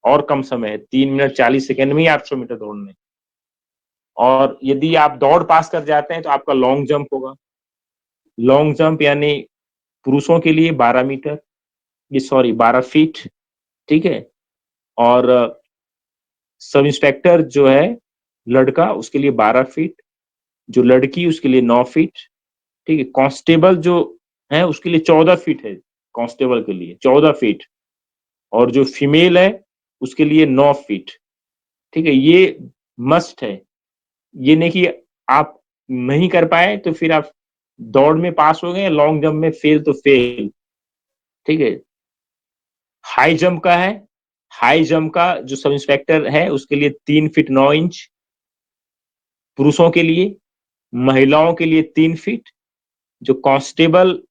और कम समय है, 3 मिनट 40 सेकेंड में ही 800 मीटर दौड़ने। और यदि आप दौड़ पास कर जाते हैं तो आपका लॉन्ग जंप होगा। लॉन्ग जंप यानी पुरुषों के लिए 12 मीटर, ये सॉरी 12 फीट, ठीक है। और सब इंस्पेक्टर जो है लड़का, उसके लिए 12 फीट, जो लड़की उसके लिए 9 फीट, ठीक है। कांस्टेबल जो है उसके लिए 14 फीट है, कांस्टेबल के लिए 14 फीट। और जो फीमेल है उसके लिए 9 फीट, ठीक है। ये मस्ट है। ये नहीं कि आप नहीं कर पाए तो फिर आप दौड़ में पास हो गए, लॉन्ग जंप में फेल तो फेल, ठीक है। हाई जंप का है, हाई जंप का जो सब इंस्पेक्टर है उसके लिए 3 फीट 9 इंच पुरुषों के लिए। महिलाओं के लिए 3 फीट। जो कांस्टेबल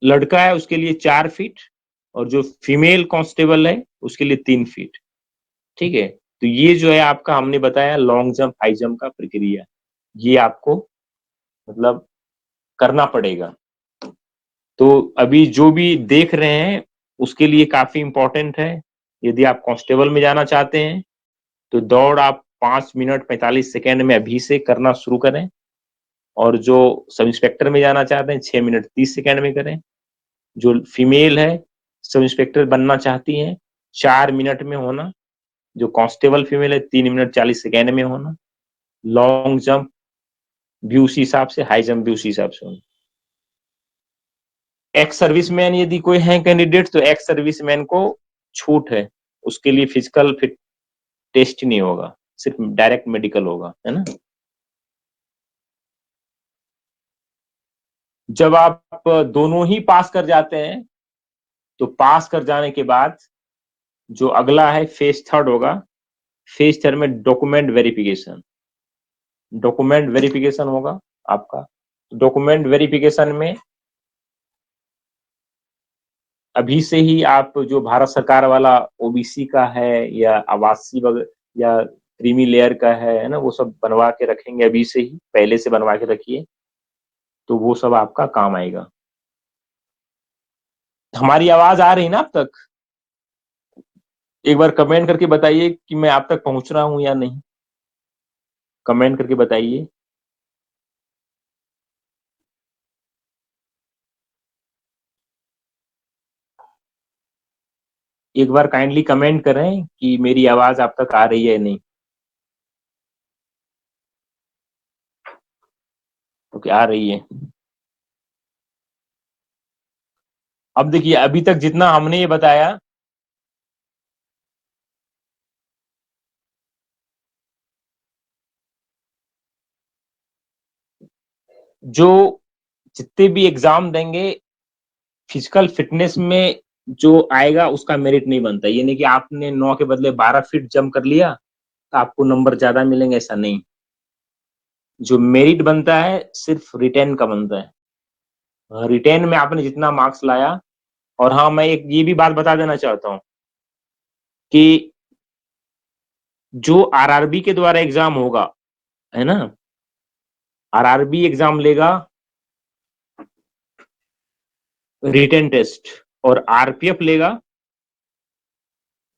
लड़का है उसके लिए 4 फीट, और जो फीमेल कांस्टेबल है उसके लिए 3 फीट, ठीक है। तो ये जो है आपका, हमने बताया लॉन्ग जंप हाई जंप का प्रक्रिया, ये आपको मतलब करना पड़ेगा। तो अभी जो भी देख रहे हैं उसके लिए काफी इंपॉर्टेंट है। यदि आप कांस्टेबल में जाना चाहते हैं तो दौड़ आप 5 मिनट 45 सेकेंड में अभी से करना शुरू करें। और जो सब इंस्पेक्टर में जाना चाहते हैं 6 मिनट 30 सेकेंड में करें। जो फीमेल है सब इंस्पेक्टर बनना चाहती हैं 4 मिनट में होना। जो कांस्टेबल फीमेल है 3 मिनट 40 सेकेंड में होना। लॉन्ग जंप भी उसी हिसाब से, हाई जंप भी उसी हिसाब से होना। एक्स सर्विसमैन यदि कोई है कैंडिडेट तो एक्स सर्विसमैन को छूट है, उसके लिए फिजिकल फिट टेस्ट नहीं होगा, सिर्फ डायरेक्ट मेडिकल होगा, है ना। जब आप दोनों ही पास कर जाते हैं तो पास कर जाने के बाद जो अगला है फेज थर्ड होगा। फेज थर्ड में डॉक्यूमेंट वेरिफिकेशन, डॉक्यूमेंट वेरिफिकेशन होगा आपका। डॉक्यूमेंट वेरिफिकेशन में अभी से ही आप जो भारत सरकार वाला ओबीसी का है या आवासीय या क्रीमी लेयर का है ना, वो सब बनवा के रखेंगे, अभी से ही पहले से बनवा के रखिए, तो वो सब आपका काम आएगा। हमारी आवाज आ रही ना अब तक? एक बार कमेंट करके बताइए कि मैं आप तक पहुंच रहा हूं या नहीं। कमेंट करके बताइए। एक बार काइंडली कमेंट करें कि मेरी आवाज आप तक आ रही है या नहीं। ओके, आ रही है। अब देखिए, अभी तक जितना हमने ये बताया, जो जितने भी एग्जाम देंगे, फिजिकल फिटनेस में जो आएगा उसका मेरिट नहीं बनता। ये नहीं कि आपने 9 के बदले 12 फीट जंप कर लिया तो आपको नंबर ज्यादा मिलेंगे, ऐसा नहीं। जो मेरिट बनता है सिर्फ रिटेन का बनता है। रिटेन में आपने जितना मार्क्स लाया। और हाँ, मैं एक ये भी बात बता देना चाहता हूँ कि जो आरआरबी के द्वारा एग्जाम होगा, है ना, आरआरबी एग्जाम लेगा रिटेन टेस्ट, और आरपीएफ लेगा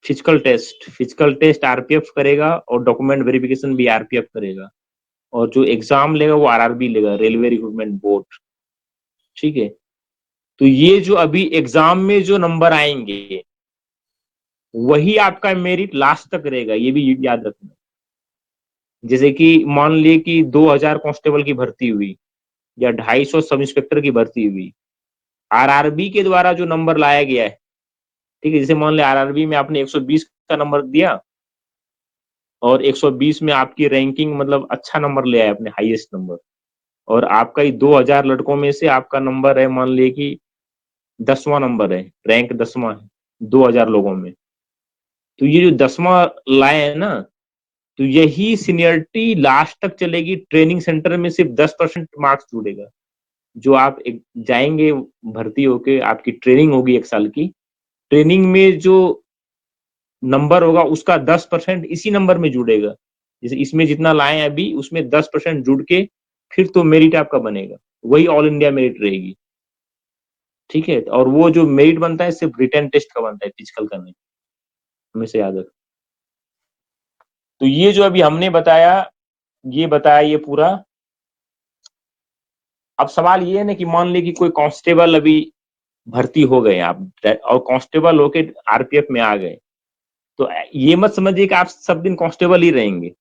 physical test. Physical test RPF करेगा और डॉक्यूमेंट वेरिफिकेशन भी आरपीएफ करेगा। और जो एग्जाम लेगा वो आरआरबी लेगा, रेलवे रिक्रूटमेंट बोर्ड। ठीक है। तो ये जो अभी एग्जाम में जो नंबर आएंगे वही आपका मेरिट लास्ट तक रहेगा, ये भी याद रखना। जैसे कि मान लिए कि 2000 कांस्टेबल की भर्ती हुई या 250 सब इंस्पेक्टर की भर्ती हुई, आरआरबी के द्वारा जो नंबर लाया गया है, ठीक है, जैसे मान लिया आरआरबी में आपने 120 का नंबर दिया और 120 में आपकी रैंकिंग मतलब अच्छा नंबर ले आए, अपने हाईएस्ट नंबर। और आपका ही 2000 लड़कों में से आपका नंबर है, मान लीजिए कि 10वां नंबर है, रैंक 10वां है 2000 लोगों में। तो ये जो 10वां लाए है ना, तो यही सीनियरिटी लास्ट तक चलेगी। ट्रेनिंग सेंटर में सिर्फ 10% मार्क्स जुड़ेगा। जो आप एक जाएंगे, भर्ती होके आपकी ट्रेनिंग होगी 1 साल की, ट्रेनिंग में जो नंबर होगा उसका 10% इसी नंबर में जुड़ेगा। जैसे इसमें जितना लाए हैं अभी, उसमें 10% जुड़ के फिर तो मेरिट आपका बनेगा, वही ऑल इंडिया मेरिट रहेगी। ठीक है। और वो जो मेरिट बनता है सिर्फ रिटन टेस्ट का बनता है, फिजिकल का नहीं। हमेशा याद रख। तो ये जो अभी हमने बताया, ये बताया ये पूरा। अब सवाल ये है ना कि मान ली कि कोई कांस्टेबल अभी भर्ती हो गए आप, और कांस्टेबल होके आरपीएफ में आ गए, तो ये मत समझिए कि आप सब दिन कांस्टेबल ही रहेंगे।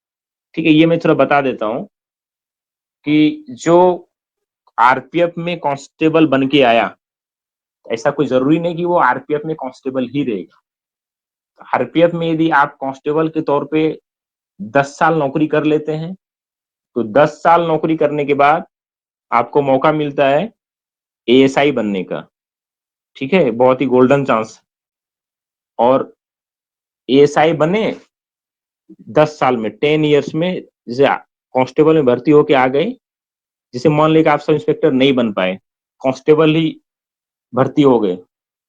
ठीक है, ये मैं थोड़ा बता देता हूँ कि जो आरपीएफ में कांस्टेबल बन के आया, ऐसा कोई जरूरी नहीं कि वो आरपीएफ में कांस्टेबल ही रहेगा। आरपीएफ में यदि आप कांस्टेबल के तौर पे 10 साल नौकरी कर लेते हैं, तो 10 साल नौकरी करने के बाद आपको मौका मिलता है एएसआई बनने का। ठीक है, बहुत ही गोल्डन चांस। और एएसआई बने 10 साल में, 10 ईयर्स में, जैसे कांस्टेबल में भर्ती होके आ गए, जैसे मान लीजिए आप सब इंस्पेक्टर नहीं बन पाए, कांस्टेबल ही भर्ती हो गए।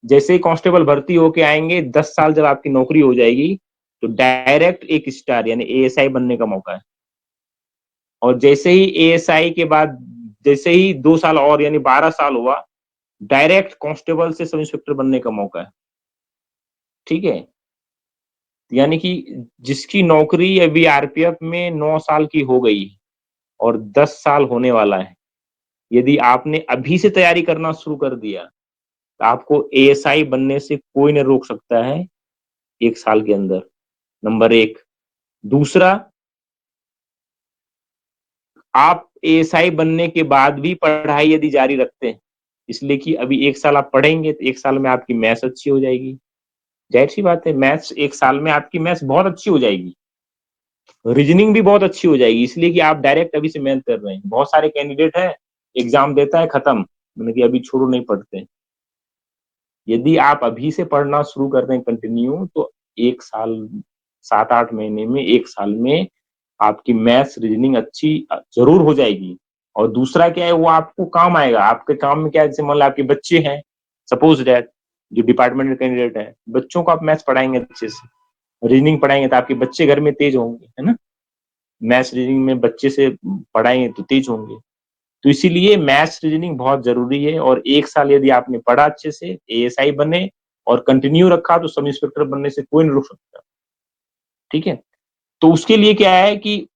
जैसे ही कांस्टेबल भर्ती होके आएंगे, 10 साल जब आपकी नौकरी हो जाएगी, तो डायरेक्ट एक स्टार यानी एएसआई बनने का मौका है। और जैसे ही एएसआई के बाद, जैसे ही 2 साल और यानी 12 साल हुआ, डायरेक्ट कांस्टेबल से सब इंस्पेक्टर बनने का मौका है। ठीक है। यानी कि जिसकी नौकरी अभी आरपीएफ में 9 साल की हो गई और 10 साल होने वाला है, यदि आपने अभी से तैयारी करना शुरू कर दिया, तो आपको एएसआई बनने से कोई नहीं रोक सकता है 1 साल के अंदर। नंबर एक। दूसरा, आप एएसआई बनने के बाद भी पढ़ाई यदि जारी रखते हैं, इसलिए कि अभी 1 साल आप पढ़ेंगे तो 1 साल में आपकी मैथ्स अच्छी हो जाएगी। जाहिर सी बात है, मैथ्स 1 साल में आपकी मैथ्स बहुत अच्छी हो जाएगी। रीजनिंग भी बहुत अच्छी हो जाएगी, इसलिए कि आप डायरेक्ट अभी से मेहनत कर रहे हैं। बहुत सारे कैंडिडेट है, एग्जाम देता है खत्म, मतलब कि अभी छोड़ो नहीं पढ़ते। यदि आप अभी से पढ़ना शुरू कर दें कंटिन्यू, तो 1 साल, 7-8 महीने में, 1 साल में आपकी मैथ्स रीजनिंग अच्छी जरूर हो जाएगी। और दूसरा क्या है, वो आपको काम आएगा। आपके काम में क्या है, जैसे मान लो आपके बच्चे हैं, सपोज दैट, जो डिपार्टमेंट कैंडिडेट है, बच्चों को आप मैथ्स पढ़ाएंगे अच्छे से, रीजनिंग पढ़ाएंगे, तो आपके बच्चे घर में तेज होंगे, है ना। मैथ्स रीजनिंग में बच्चे से पढ़ाएंगे तो तेज होंगे। तो इसीलिए मैथ्स रीजनिंग बहुत जरूरी है, और 1 साल यदि आपने पढ़ा अच्छे से, एएसआई बने और कंटिन्यू रखा, तो सब इंस्पेक्टर बनने से कोई नहीं रुक सकता। ठीक है, तो उसके लिए क्या है कि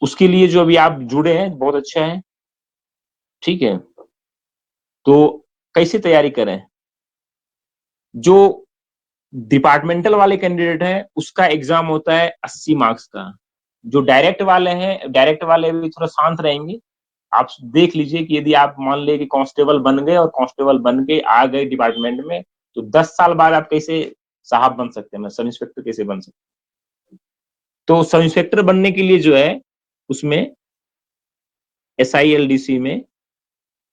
उसके लिए जो अभी आप जुड़े हैं बहुत अच्छा है। ठीक है, तो कैसे तैयारी करें? जो डिपार्टमेंटल वाले कैंडिडेट हैं उसका एग्जाम होता है 80 मार्क्स का। जो डायरेक्ट वाले हैं, डायरेक्ट वाले भी थोड़ा शांत रहेंगे। आप देख लीजिए कि यदि आप मान ले कि कांस्टेबल बन गए और कांस्टेबल बन के आ गए डिपार्टमेंट में, तो 10 साल बाद आप कैसे साहब बन सकते हैं, मतलब सब इंस्पेक्टर कैसे बन सकते हैं? तो सब इंस्पेक्टर बनने के लिए जो है उसमें SILDC में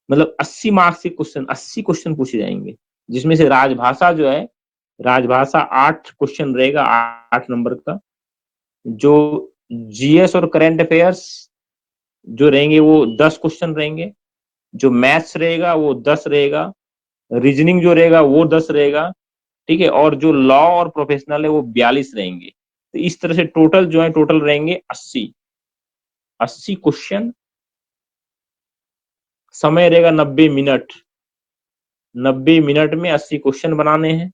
मतलब 80 मार्क्स के क्वेश्चन, 80 क्वेश्चन पूछे जाएंगे, जिसमें से राजभाषा जो है, राजभाषा 8 क्वेश्चन रहेगा, 8 नंबर का। जो जीएस और करंट अफेयर्स जो रहेंगे वो 10 क्वेश्चन रहेंगे। जो मैथ्स रहेगा वो 10 रहेगा। रीजनिंग जो रहेगा वो 10 रहेगा। ठीक है, और जो लॉ और प्रोफेशनल है वो 42 रहेंगे। तो इस तरह से टोटल जो है, टोटल रहेंगे 80 क्वेश्चन। समय रहेगा 90 मिनट। 90 मिनट में 80 क्वेश्चन बनाने हैं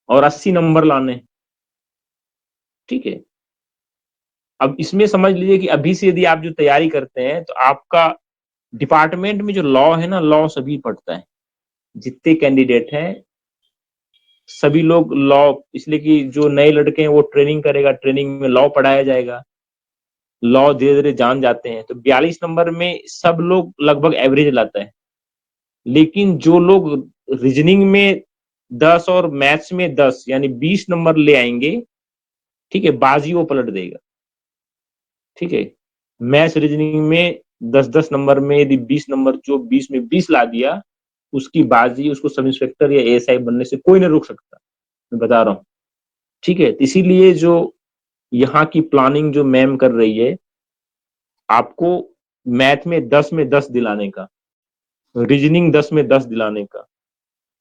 और 80 नंबर लाने हैं। ठीक है, अब इसमें समझ लीजिए कि अभी से यदि आप जो तैयारी करते हैं, तो आपका डिपार्टमेंट में जो लॉ है ना, लॉ सभी पढ़ता है। जितने कैंडिडेट हैं सभी लोग लॉ, इसलिए कि जो नए लड़के हैं वो ट्रेनिंग करेगा, ट्रेनिंग में लॉ पढ़ाया जाएगा, लॉ धीरे धीरे जान जाते हैं। तो 42 नंबर में सब लोग लगभग एवरेज लाता है। लेकिन जो लोग रीजनिंग में 10 और मैथ्स में 10 यानी 20 नंबर ले आएंगे, ठीक है, बाजी वो पलट देगा। ठीक है, मैथ्स रीजनिंग में 10-10 नंबर में यदि 20 नंबर, जो 20 में 20 ला दिया, उसकी बाजी, उसको सब इंस्पेक्टर या एएसआई बनने से कोई नहीं रोक सकता, मैं बता रहा हूँ। ठीक है, इसीलिए जो यहाँ की प्लानिंग जो मैम कर रही है, आपको मैथ में 10 दिलाने का, रीजनिंग 10 में 10 दिलाने का।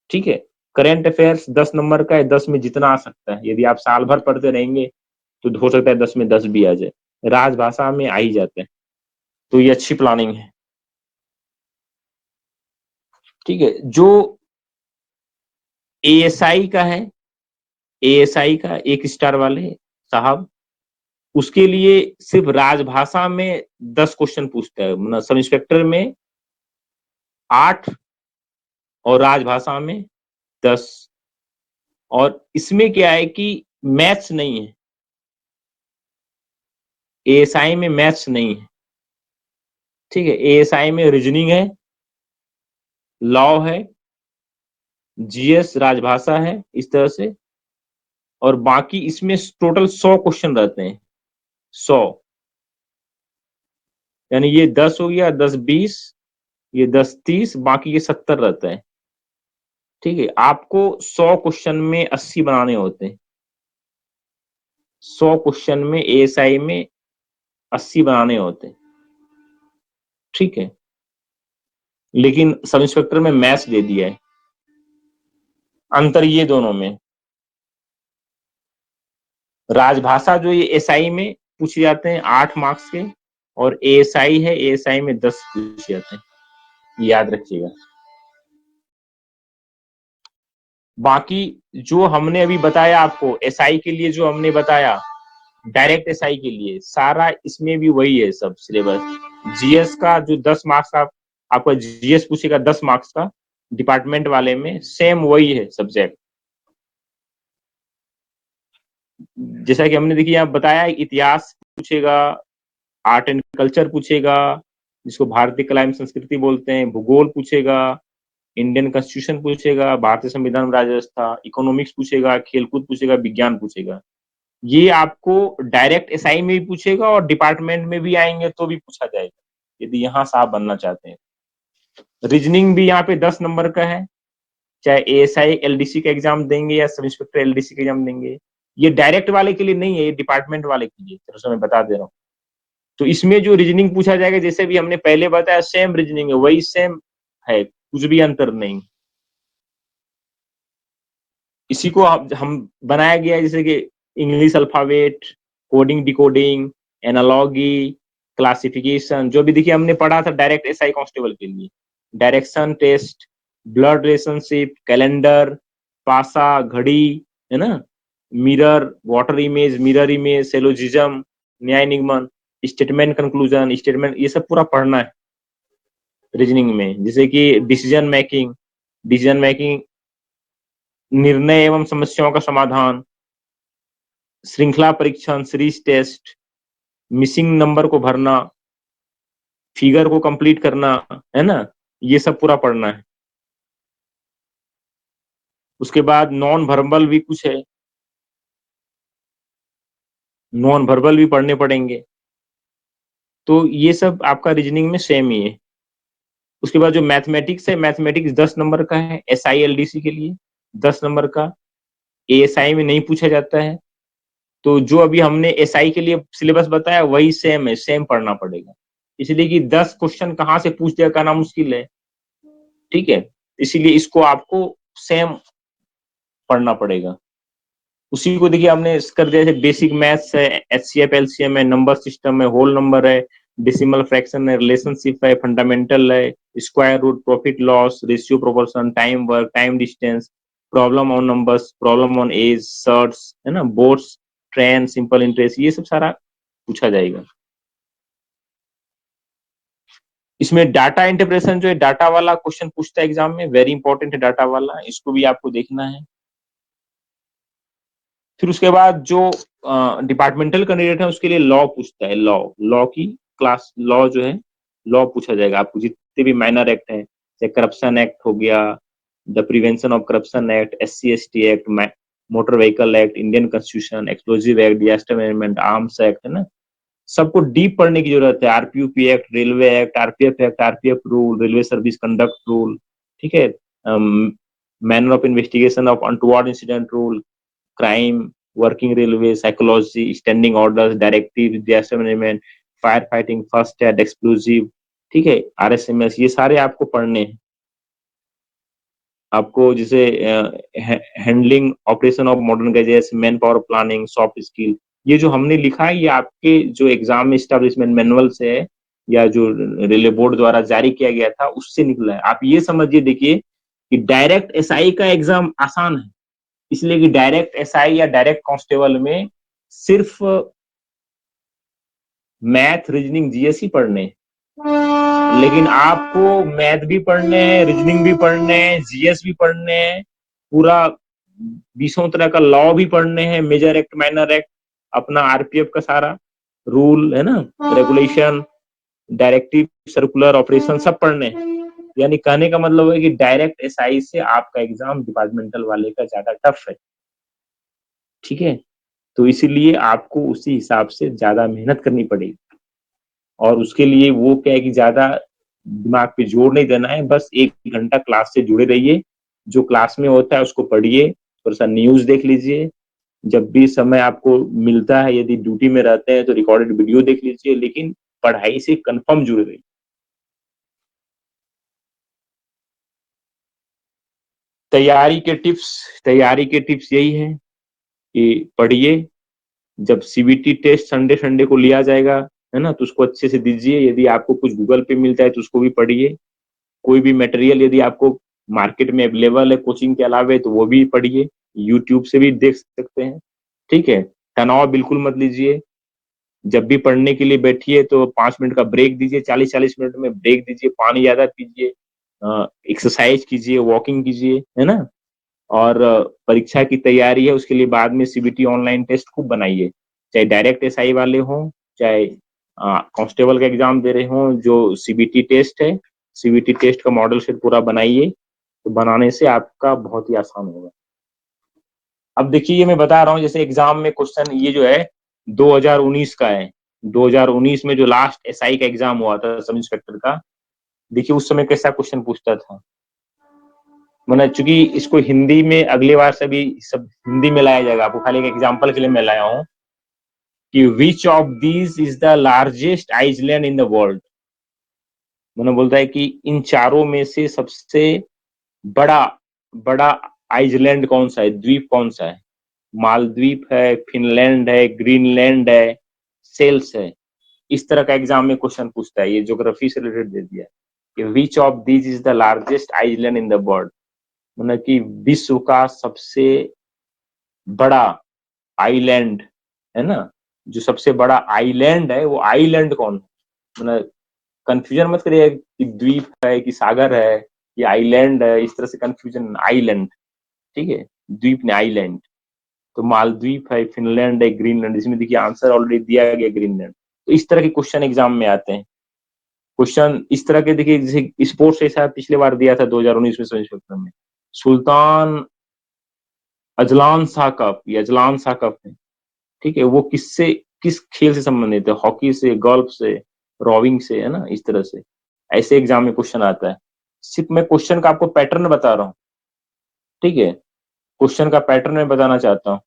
ठीक है, करंट अफेयर्स 10 नंबर का है, 10 में जितना आ सकता है। यदि आप साल भर पढ़ते रहेंगे तो हो सकता है 10 में 10 भी आ जाए। राजभाषा में आ ही जाते हैं। तो ये अच्छी प्लानिंग है। ठीक है, जो एएसआई का है, एएसआई का 1 स्टार वाले साहब, उसके लिए सिर्फ राजभाषा में 10 क्वेश्चन पूछता है, मतलब सब इंस्पेक्टर में 8 और राजभाषा में 10। और इसमें क्या है कि मैथ्स नहीं है, एएसआई में मैथ्स नहीं है। ठीक है, एएसआई में रीजनिंग है, लॉ है, जीएस, राजभाषा है, इस तरह से। और बाकी इसमें टोटल 100 क्वेश्चन रहते हैं, 100। यानी ये 10 हो गया, 10-20, ये 10-30, बाकी ये 70 रहता है। ठीक है, आपको 100 क्वेश्चन में 80 बनाने होते हैं। 100 क्वेश्चन में एएसआई में 80 बनाने होते हैं। ठीक है, लेकिन सब इंस्पेक्टर में मैथ्स दे दिया है। अंतर ये दोनों में, राजभाषा जो ये एसआई में पूछे जाते हैं 8 मार्क्स के, और एएसआई है, एएसआई में 10 पूछे जाते हैं, याद रखिएगा। बाकी जो हमने अभी बताया आपको एसआई के लिए, जो हमने बताया डायरेक्ट एसआई के लिए, सारा इसमें भी वही है सब सिलेबस। जीएस का जो 10 मार्क्स का आपका जीएस पूछेगा, 10 मार्क्स का, डिपार्टमेंट वाले में सेम वही है सब्जेक्ट। जैसा कि हमने देखिए आप बताया, इतिहास पूछेगा, आर्ट एंड कल्चर पूछेगा, जिसको भारतीय कला एवं संस्कृति बोलते हैं, भूगोल पूछेगा, इंडियन कॉन्स्टिट्यूशन पूछेगा, भारतीय संविधान राज्य व्यवस्था, इकोनॉमिक्स पूछेगा, खेलकूद पूछेगा, विज्ञान पूछेगा। ये आपको डायरेक्ट एसआई में भी पूछेगा और डिपार्टमेंट में भी आएंगे तो भी पूछा जाएगा, यदि यहाँ से आप बनना चाहते हैं। रीजनिंग भी यहाँ पे 10 नंबर का है, चाहे एएसआई एलडीसी का एग्जाम देंगे या सब इंस्पेक्टर एलडीसी का एग्जाम देंगे। ये डायरेक्ट वाले के लिए नहीं है, ये डिपार्टमेंट वाले के लिए, तो मैं बता दे रहा हूँ। तो इसमें जो रीजनिंग पूछा जाएगा, जैसे भी हमने पहले बताया, सेम रीजनिंग है, वही सेम है, कुछ भी अंतर नहीं। इसी को हम बनाया गया है, जैसे कि English alphabet, coding, decoding, analogy, classification, जो भी देखिए हमने पढ़ा था डायरेक्ट एसआई कांस्टेबल के लिए, direction test, blood relationship, calendar, पासा, घड़ी, है ना, mirror, water image, mirror image, syllogism, न्याय निगमन, स्टेटमेंट कंक्लूजन, स्टेटमेंट, ये सब पूरा पढ़ना है रीजनिंग में। जैसे कि डिसीजन मेकिंग, निर्णय एवं समस्याओं का समाधान, श्रृंखला परीक्षण, सीरीज टेस्ट, मिसिंग नंबर को भरना, फिगर को कंप्लीट करना, है ना, ये सब पूरा पढ़ना है। उसके बाद नॉन वर्बल भी कुछ है, नॉन वर्बल भी पढ़ने पड़ेंगे। तो ये सब आपका रीजनिंग में सेम ही है। उसके बाद जो मैथमेटिक्स है, मैथमेटिक्स 10 नंबर का है एसआई एलडीसी के लिए, 10 नंबर का। एएसआई में नहीं पूछा जाता है। तो जो अभी हमने एसआई के लिए सिलेबस बताया वही सेम है, सेम पढ़ना पड़ेगा। इसलिए कि 10 क्वेश्चन कहाँ से पूछ दिया कहना मुश्किल है, ठीक है, इसीलिए इसको आपको सेम पढ़ना पड़ेगा। उसी को देखिए हमने कर दिया, जैसे बेसिक मैथ्स है, एचसीएफ एलसीएम है, नंबर सिस्टम है, होल नंबर है, डेसिमल फ्रैक्शन है, रिलेशनशिप है, फंडामेंटल है, square root, profit loss, ratio proportion, time work, time distance, problem on numbers, problem on age, surds, है ना, बोर्ड्स, ट्रेन, सिंपल इंटरेस्ट, ये सब सारा पूछा जाएगा। इसमें डाटा इंटरप्रेशन जो है, डाटा वाला क्वेश्चन पूछता है एग्जाम में, वेरी इंपॉर्टेंट है डाटा वाला, इसको भी आपको देखना है। फिर उसके बाद जो डिपार्टमेंटल कैंडिडेट है उसके लिए लॉ पूछता है, लॉ, लॉ की क्लास, लॉ जो है, लॉ पूछा जाएगा आपको, जितने भी माइनर एक्ट हैं, जैसे करप्शन एक्ट हो गया, the prevention of corruption act, SC ST act, motor vehicle act, Indian constitution, explosive act, disaster management, arms act, है ना, सबको डीप पढ़ने की जरूरत है। RPUP act, railway act, RPF act, RPF rule, railway service conduct rule, ठीक है, manner of investigation of untoward incident rule, crime, working railway, psychology, standing orders, directive, disaster management, fire fighting, first aid, explosive, ठीक है, आरएसएमएस, ये सारे आपको पढ़ने हैं। आपको जैसे handling operation of modern gadgets, man power planning, soft skill, ये जो हमने लिखा है ये आपके जो एग्जाम एस्टेब्लिशमेंट मैनुअल से है या जो रेलवे बोर्ड द्वारा जारी किया गया था उससे निकला है। आप ये समझिए, देखिए कि डायरेक्ट एसआई का एग्जाम आसान है, इसलिए कि डायरेक्ट एसआई या डायरेक्ट कांस्टेबल में सिर्फ मैथ, रीजनिंग, जीएस ही पढ़ने हैं। लेकिन आपको मैथ भी पढ़ने हैं, रीजनिंग भी पढ़ने हैं, जीएस भी पढ़ने हैं, पूरा 20 तरह का लॉ भी पढ़ने हैं, मेजर एक्ट, माइनर एक्ट, अपना आरपीएफ का सारा रूल, है ना, रेगुलेशन, डायरेक्टिव, सर्कुलर, ऑपरेशन, सब पढ़ने हैं। यानी कहने का मतलब है कि डायरेक्ट एसआई से आपका एग्जाम डिपार्टमेंटल वाले का ज्यादा टफ है, ठीक है। तो इसीलिए आपको उसी हिसाब से ज्यादा मेहनत करनी पड़ेगी, और उसके लिए वो क्या है कि ज्यादा दिमाग पे जोर नहीं देना है, बस 1 घंटा क्लास से जुड़े रहिए, जो क्लास में होता है उसको पढ़िए, थोड़ा सा न्यूज देख लीजिए, जब भी समय आपको मिलता है, यदि ड्यूटी में रहते हैं तो रिकॉर्डेड वीडियो देख लीजिए, लेकिन पढ़ाई से कंफर्म जुड़े रहिए। तैयारी के टिप्स यही है कि पढ़िए, जब सीबीटी टेस्ट संडे संडे को लिया जाएगा, है ना, तो उसको अच्छे से दीजिए, यदि आपको कुछ गूगल पे मिलता है तो उसको भी पढ़िए, कोई भी मटेरियल यदि आपको मार्केट में अवेलेबल है कोचिंग के अलावे तो वो भी पढ़िए, यूट्यूब से भी देख सकते हैं, ठीक है। तनाव बिल्कुल मत लीजिए, जब भी पढ़ने के लिए बैठिए तो 5 मिनट का ब्रेक दीजिए, 40-40 मिनट में ब्रेक दीजिए, पानी ज्यादा पीजिए, एक्सरसाइज कीजिए, वॉकिंग कीजिए, है ना, और परीक्षा की तैयारी है उसके लिए बाद में सीबीटी ऑनलाइन टेस्ट खूब बनाइए, चाहे डायरेक्ट एसआई वाले हों, चाहे कांस्टेबल का एग्जाम दे रहे हों, जो सीबीटी टेस्ट है, सीबीटी टेस्ट का मॉडल सेट पूरा बनाइए, तो बनाने से आपका बहुत ही आसान होगा। अब देखिए ये मैं बता रहा हूँ, जैसे एग्जाम में क्वेश्चन ये जो है 2019 का है, 2019 में जो लास्ट एसआई का एग्जाम हुआ था सब इंस्पेक्टर का, देखिए उस समय कैसा क्वेश्चन पूछता था। मैंने चूंकि इसको हिंदी में अगली बार से भी सब हिंदी में लाया जाएगा, आपको खाली एक एग्जांपल के लिए मैं लाया हूँ कि which of these is the largest island in the world. मैंने बोलता है कि इन चारों में से सबसे बड़ा बड़ा आइलैंड कौन सा है, द्वीप कौन सा है। मालद्वीप है, फिनलैंड है, ग्रीनलैंड है, सेल्स है। इस तरह का एग्जाम में क्वेश्चन पूछता है, ये ज्योग्राफी से रिलेटेड दे दिया कि which of these is the largest island in the world, मतलब कि विश्व का सबसे बड़ा आइलैंड है ना, जो सबसे बड़ा आइलैंड है वो आइलैंड कौन है। मतलब कंफ्यूजन मत करिए कि द्वीप है कि सागर है, ये आइलैंड है, इस तरह से कंफ्यूजन, आइलैंड, ठीक है, द्वीप ने आइलैंड। तो मालद्वीप है, फिनलैंड है, ग्रीनलैंड, इसमें देखिए आंसर ऑलरेडी दिया गया ग्रीनलैंड। तो इस तरह के क्वेश्चन एग्जाम में आते हैं। क्वेश्चन इस तरह के देखिए, जैसे स्पोर्ट्स ऐसा पिछले बार दिया था 2019 में स्वर्ण पेपर में, सुल्तान अजलान शाह कप, ये अजलान शाह कप है, ठीक है, वो किससे, किस खेल से संबंधित है, हॉकी से, गोल्फ से, रोविंग से, है ना, इस तरह से ऐसे एग्जाम में क्वेश्चन आता है। सिर्फ मैं क्वेश्चन का आपको पैटर्न बता रहा हूँ, ठीक है, क्वेश्चन का पैटर्न मैं बताना चाहता हूँ।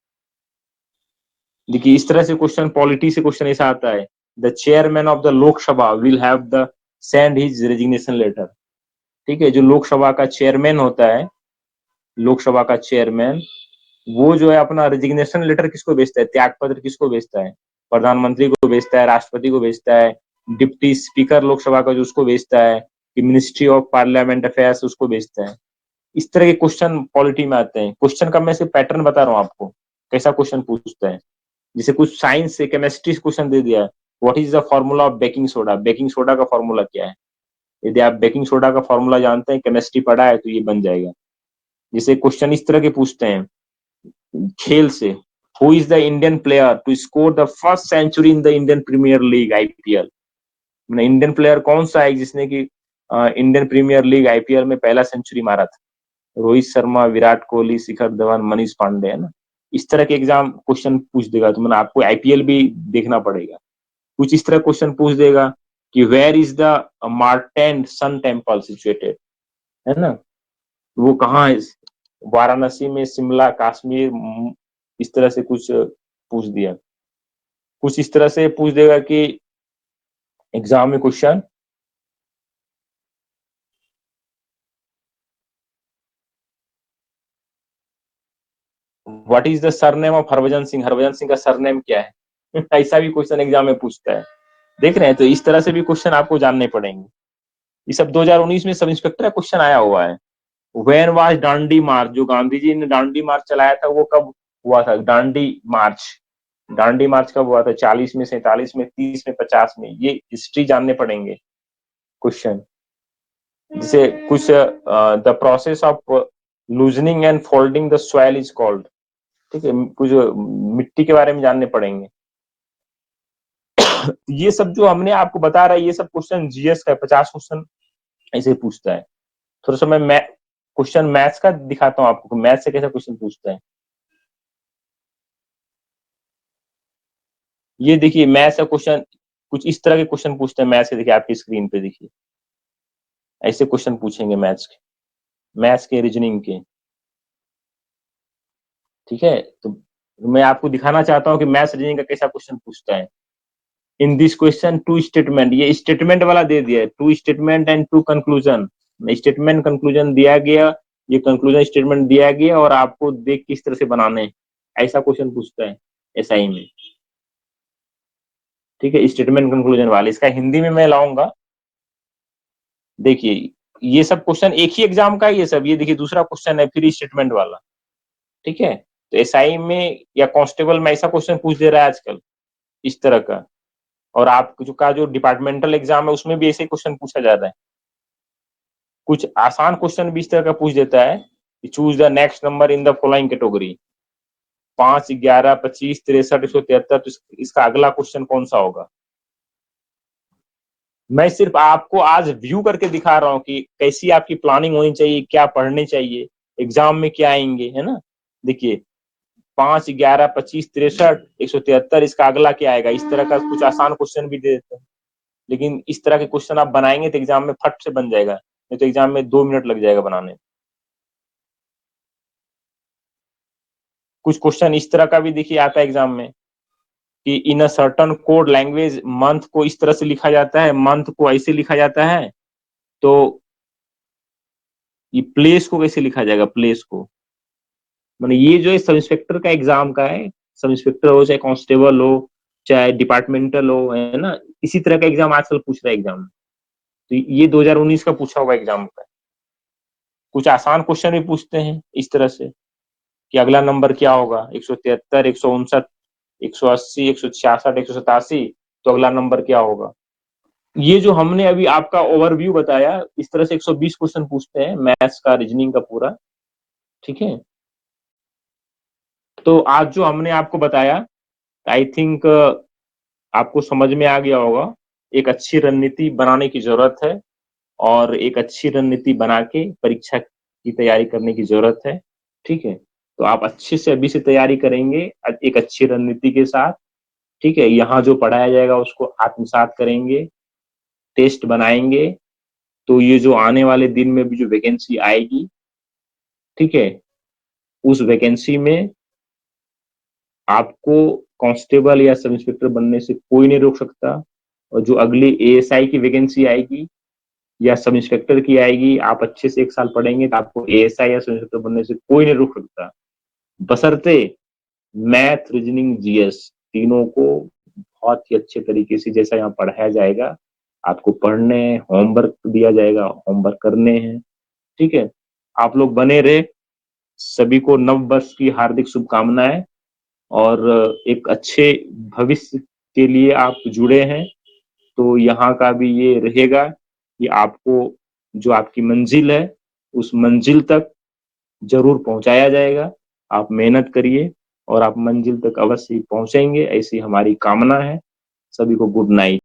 देखिए इस तरह से क्वेश्चन, पॉलिटी से क्वेश्चन ऐसा आता है, the chairman of the Lok Sabha will have the send his resignation letter, ठीक है, जो लोकसभा का चेयरमैन होता है, लोकसभा का चेयरमैन, वो जो है अपना रेजिग्नेशन लेटर किसको भेजता है, त्याग पत्र किसको भेजता है, प्रधानमंत्री को भेजता है, राष्ट्रपति को भेजता है, डिप्टी स्पीकर लोकसभा का जो उसको भेजता है, कि मिनिस्ट्री ऑफ पार्लियामेंट अफेयर्स उसको भेजता है। इस तरह के क्वेश्चन पॉलिटी में आते हैं। क्वेश्चन का मैं सिर्फ पैटर्न बता रहा हूँ आपको, कैसा क्वेश्चन पूछता है। जैसे कुछ साइंस से, केमिस्ट्री से क्वेश्चन दे दिया है, what is the formula of baking soda, baking soda का फॉर्मूला क्या है। यदि आप बेकिंग सोडा का फॉर्मूला जानते हैं, केमिस्ट्री पढ़ा है, तो ये बन जाएगा। जैसे क्वेश्चन इस तरह के पूछते हैं खेल से, who is the Indian player to score the first century in the Indian Premier League IPL, Indian player कौन सा है जिसने कि इंडियन प्रीमियर लीग आईपीएल में पहला सेंचुरी मारा था। रोहित शर्मा, विराट कोहली, शिखर धवन, मनीष पांडे, है ना। इस तरह के एग्जाम क्वेश्चन पूछ देगा, तो मतलब आपको आईपीएल भी देखना पड़ेगा। कुछ इस तरह क्वेश्चन पूछ देगा कि where is the Martand sun temple situated, है ना, वो कहाँ है, वाराणसी में, शिमला, कश्मीर, इस तरह से कुछ पूछ दिया। कुछ इस तरह से पूछ देगा कि एग्जाम में question, what is the surname of Harbhajan Singh, Harbhajan Singh का सरनेम क्या है ऐसा भी क्वेश्चन एग्जाम में पूछता है। देख रहे हैं, तो इस तरह से भी क्वेश्चन आपको जानने पड़ेंगे। ये सब 2019 में सब इंस्पेक्टर का क्वेश्चन आया हुआ है। व्हेन वाज डांडी मार्च, जो गांधी जी ने डांडी मार्च चलाया था, वो कब हुआ था, डांडी मार्च, डांडी मार्च कब हुआ था, 40 में, 47 में, 30 में, 50 में, ये हिस्ट्री जानने पड़ेंगे क्वेश्चन। जैसे कुछ the process of loosening and folding the soil is called, ठीक है, कुछ मिट्टी के बारे में जानने पड़ेंगे। ये सब जो हमने आपको बता रहा है, ये सब क्वेश्चन जीएस का 50 क्वेश्चन ऐसे पूछता है। थोड़ा सा मैं क्वेश्चन मैथ्स का दिखाता हूँ आपको, मैथ्स से कैसा क्वेश्चन पूछता है। ये देखिए मैथ्स का क्वेश्चन, कुछ इस तरह के क्वेश्चन पूछते हैं मैथ्स के। देखिए आपकी स्क्रीन पे देखिए, ऐसे क्वेश्चन पूछेंगे मैथ्स के, मैथ्स के, रीजनिंग के, ठीक है। तो मैं आपको दिखाना चाहता हूँ कि मैथ्स रीजनिंग का कैसा क्वेश्चन पूछता है। In this question two statement, ये स्टेटमेंट वाला दे दिया है, two statement and two conclusion, statement conclusion दिया गया, ये कंक्लूजन स्टेटमेंट दिया गया, और आपको देख किस तरह से बनाने हैं, ऐसा क्वेश्चन पूछता है एसआई में, ठीक है, स्टेटमेंट कंक्लूजन वाले। इसका हिंदी में मैं लाऊंगा। देखिए ये सब क्वेश्चन एक ही एग्जाम का है ये सब। ये देखिए दूसरा क्वेश्चन है फिर स्टेटमेंट वाला, ठीक है। तो एसआई में या कांस्टेबल में ऐसा क्वेश्चन पूछ दे रहा है आजकल, इस तरह का। और आप जो का जो डिपार्टमेंटल एग्जाम है उसमें भी ऐसे क्वेश्चन पूछा जा रहा है। कुछ आसान क्वेश्चन भी इस तरह का पूछ देता है कि choose the next number in the following category, 5, 11, 25, 63, 173, तो इसका अगला क्वेश्चन कौन सा होगा। मैं सिर्फ आपको आज व्यू करके दिखा रहा हूँ कि कैसी आपकी प्लानिंग होनी चाहिए, क्या पढ़ने चाहिए, एग्जाम में क्या आएंगे, है ना। देखिए 5, 11, 25, 63, 173, इसका अगला क्या आएगा, इस तरह का कुछ आसान क्वेश्चन भी दे देते हैं। लेकिन इस तरह के क्वेश्चन आप बनाएंगे तो एग्जाम में फट से बन जाएगा, नहीं तो एग्जाम में 2 मिनट लग जाएगा बनाने। कुछ क्वेश्चन इस तरह का भी देखिए आता है एग्जाम में कि in a certain code language month को इस तरह से लिखा जाता है, मंथ को ऐसे लिखा जाता है, तो ये प्लेस को कैसे लिखा जाएगा, प्लेस को। मतलब ये जो है सब इंस्पेक्टर का एग्जाम का है, सब इंस्पेक्टर हो चाहे कांस्टेबल हो चाहे डिपार्टमेंटल हो, है ना? इसी तरह का एग्ज़ाम आजकल पूछ रहा है एग्ज़ाम में। तो ये 2019 का पूछा हुआ एग्ज़ाम का। कुछ आसान क्वेश्चन भी पूछते हैं इस तरह से कि अगला नंबर क्या होगा? 173, 159, 180, 166, 187, तो अगला नंबर क्या होगा? ये जो हमने अभी आपका ओवरव्यू बताया, इस तरह से 120 क्वेश्चन पूछते हैं मैथ्स का, रीजनिंग का पूरा, ठीक है? तो आज जो हमने आपको बताया, आई थिंक आपको समझ में आ गया होगा। एक अच्छी रणनीति बनाने की ज़रूरत है और एक अच्छी रणनीति बना के परीक्षा की तैयारी करने की ज़रूरत है, ठीक है? तो आप अच्छे से अभी से तैयारी करेंगे एक अच्छी रणनीति के साथ, ठीक है? यहाँ जो पढ़ाया जाएगा उसको आत्मसात करेंगे, टेस्ट बनाएँगे, तो ये जो आने वाले दिन में भी जो वैकेंसी आएगी, ठीक है? उस वैकेंसी में आपको कांस्टेबल या सब इंस्पेक्टर बनने से कोई नहीं रोक सकता और जो अगली एएसआई की वैकेंसी आएगी या सब इंस्पेक्टर की आएगी, आप अच्छे से 1 साल पढ़ेंगे तो आपको एएसआई या सब इंस्पेक्टर बनने से कोई नहीं रोक सकता। बशर्ते मैथ, रीजनिंग, जीएस तीनों को बहुत ही अच्छे तरीके से जैसा यहाँ पढ़ाया जाएगा, आपको पढ़ने हैं, होमवर्क दिया जाएगा, होमवर्क करने हैं, ठीक है? आप लोग बने रहे, सभी को नववर्ष की हार्दिक शुभकामनाएँ और एक अच्छे भविष्य के लिए आप जुड़े हैं, तो यहाँ का भी ये रहेगा कि आपको जो आपकी मंज़िल है, उस मंज़िल तक ज़रूर पहुँचाया जाएगा। आप मेहनत करिए और आप मंज़िल तक अवश्य ही पहुँचेंगे, ऐसी हमारी कामना है। सभी को गुड नाइट।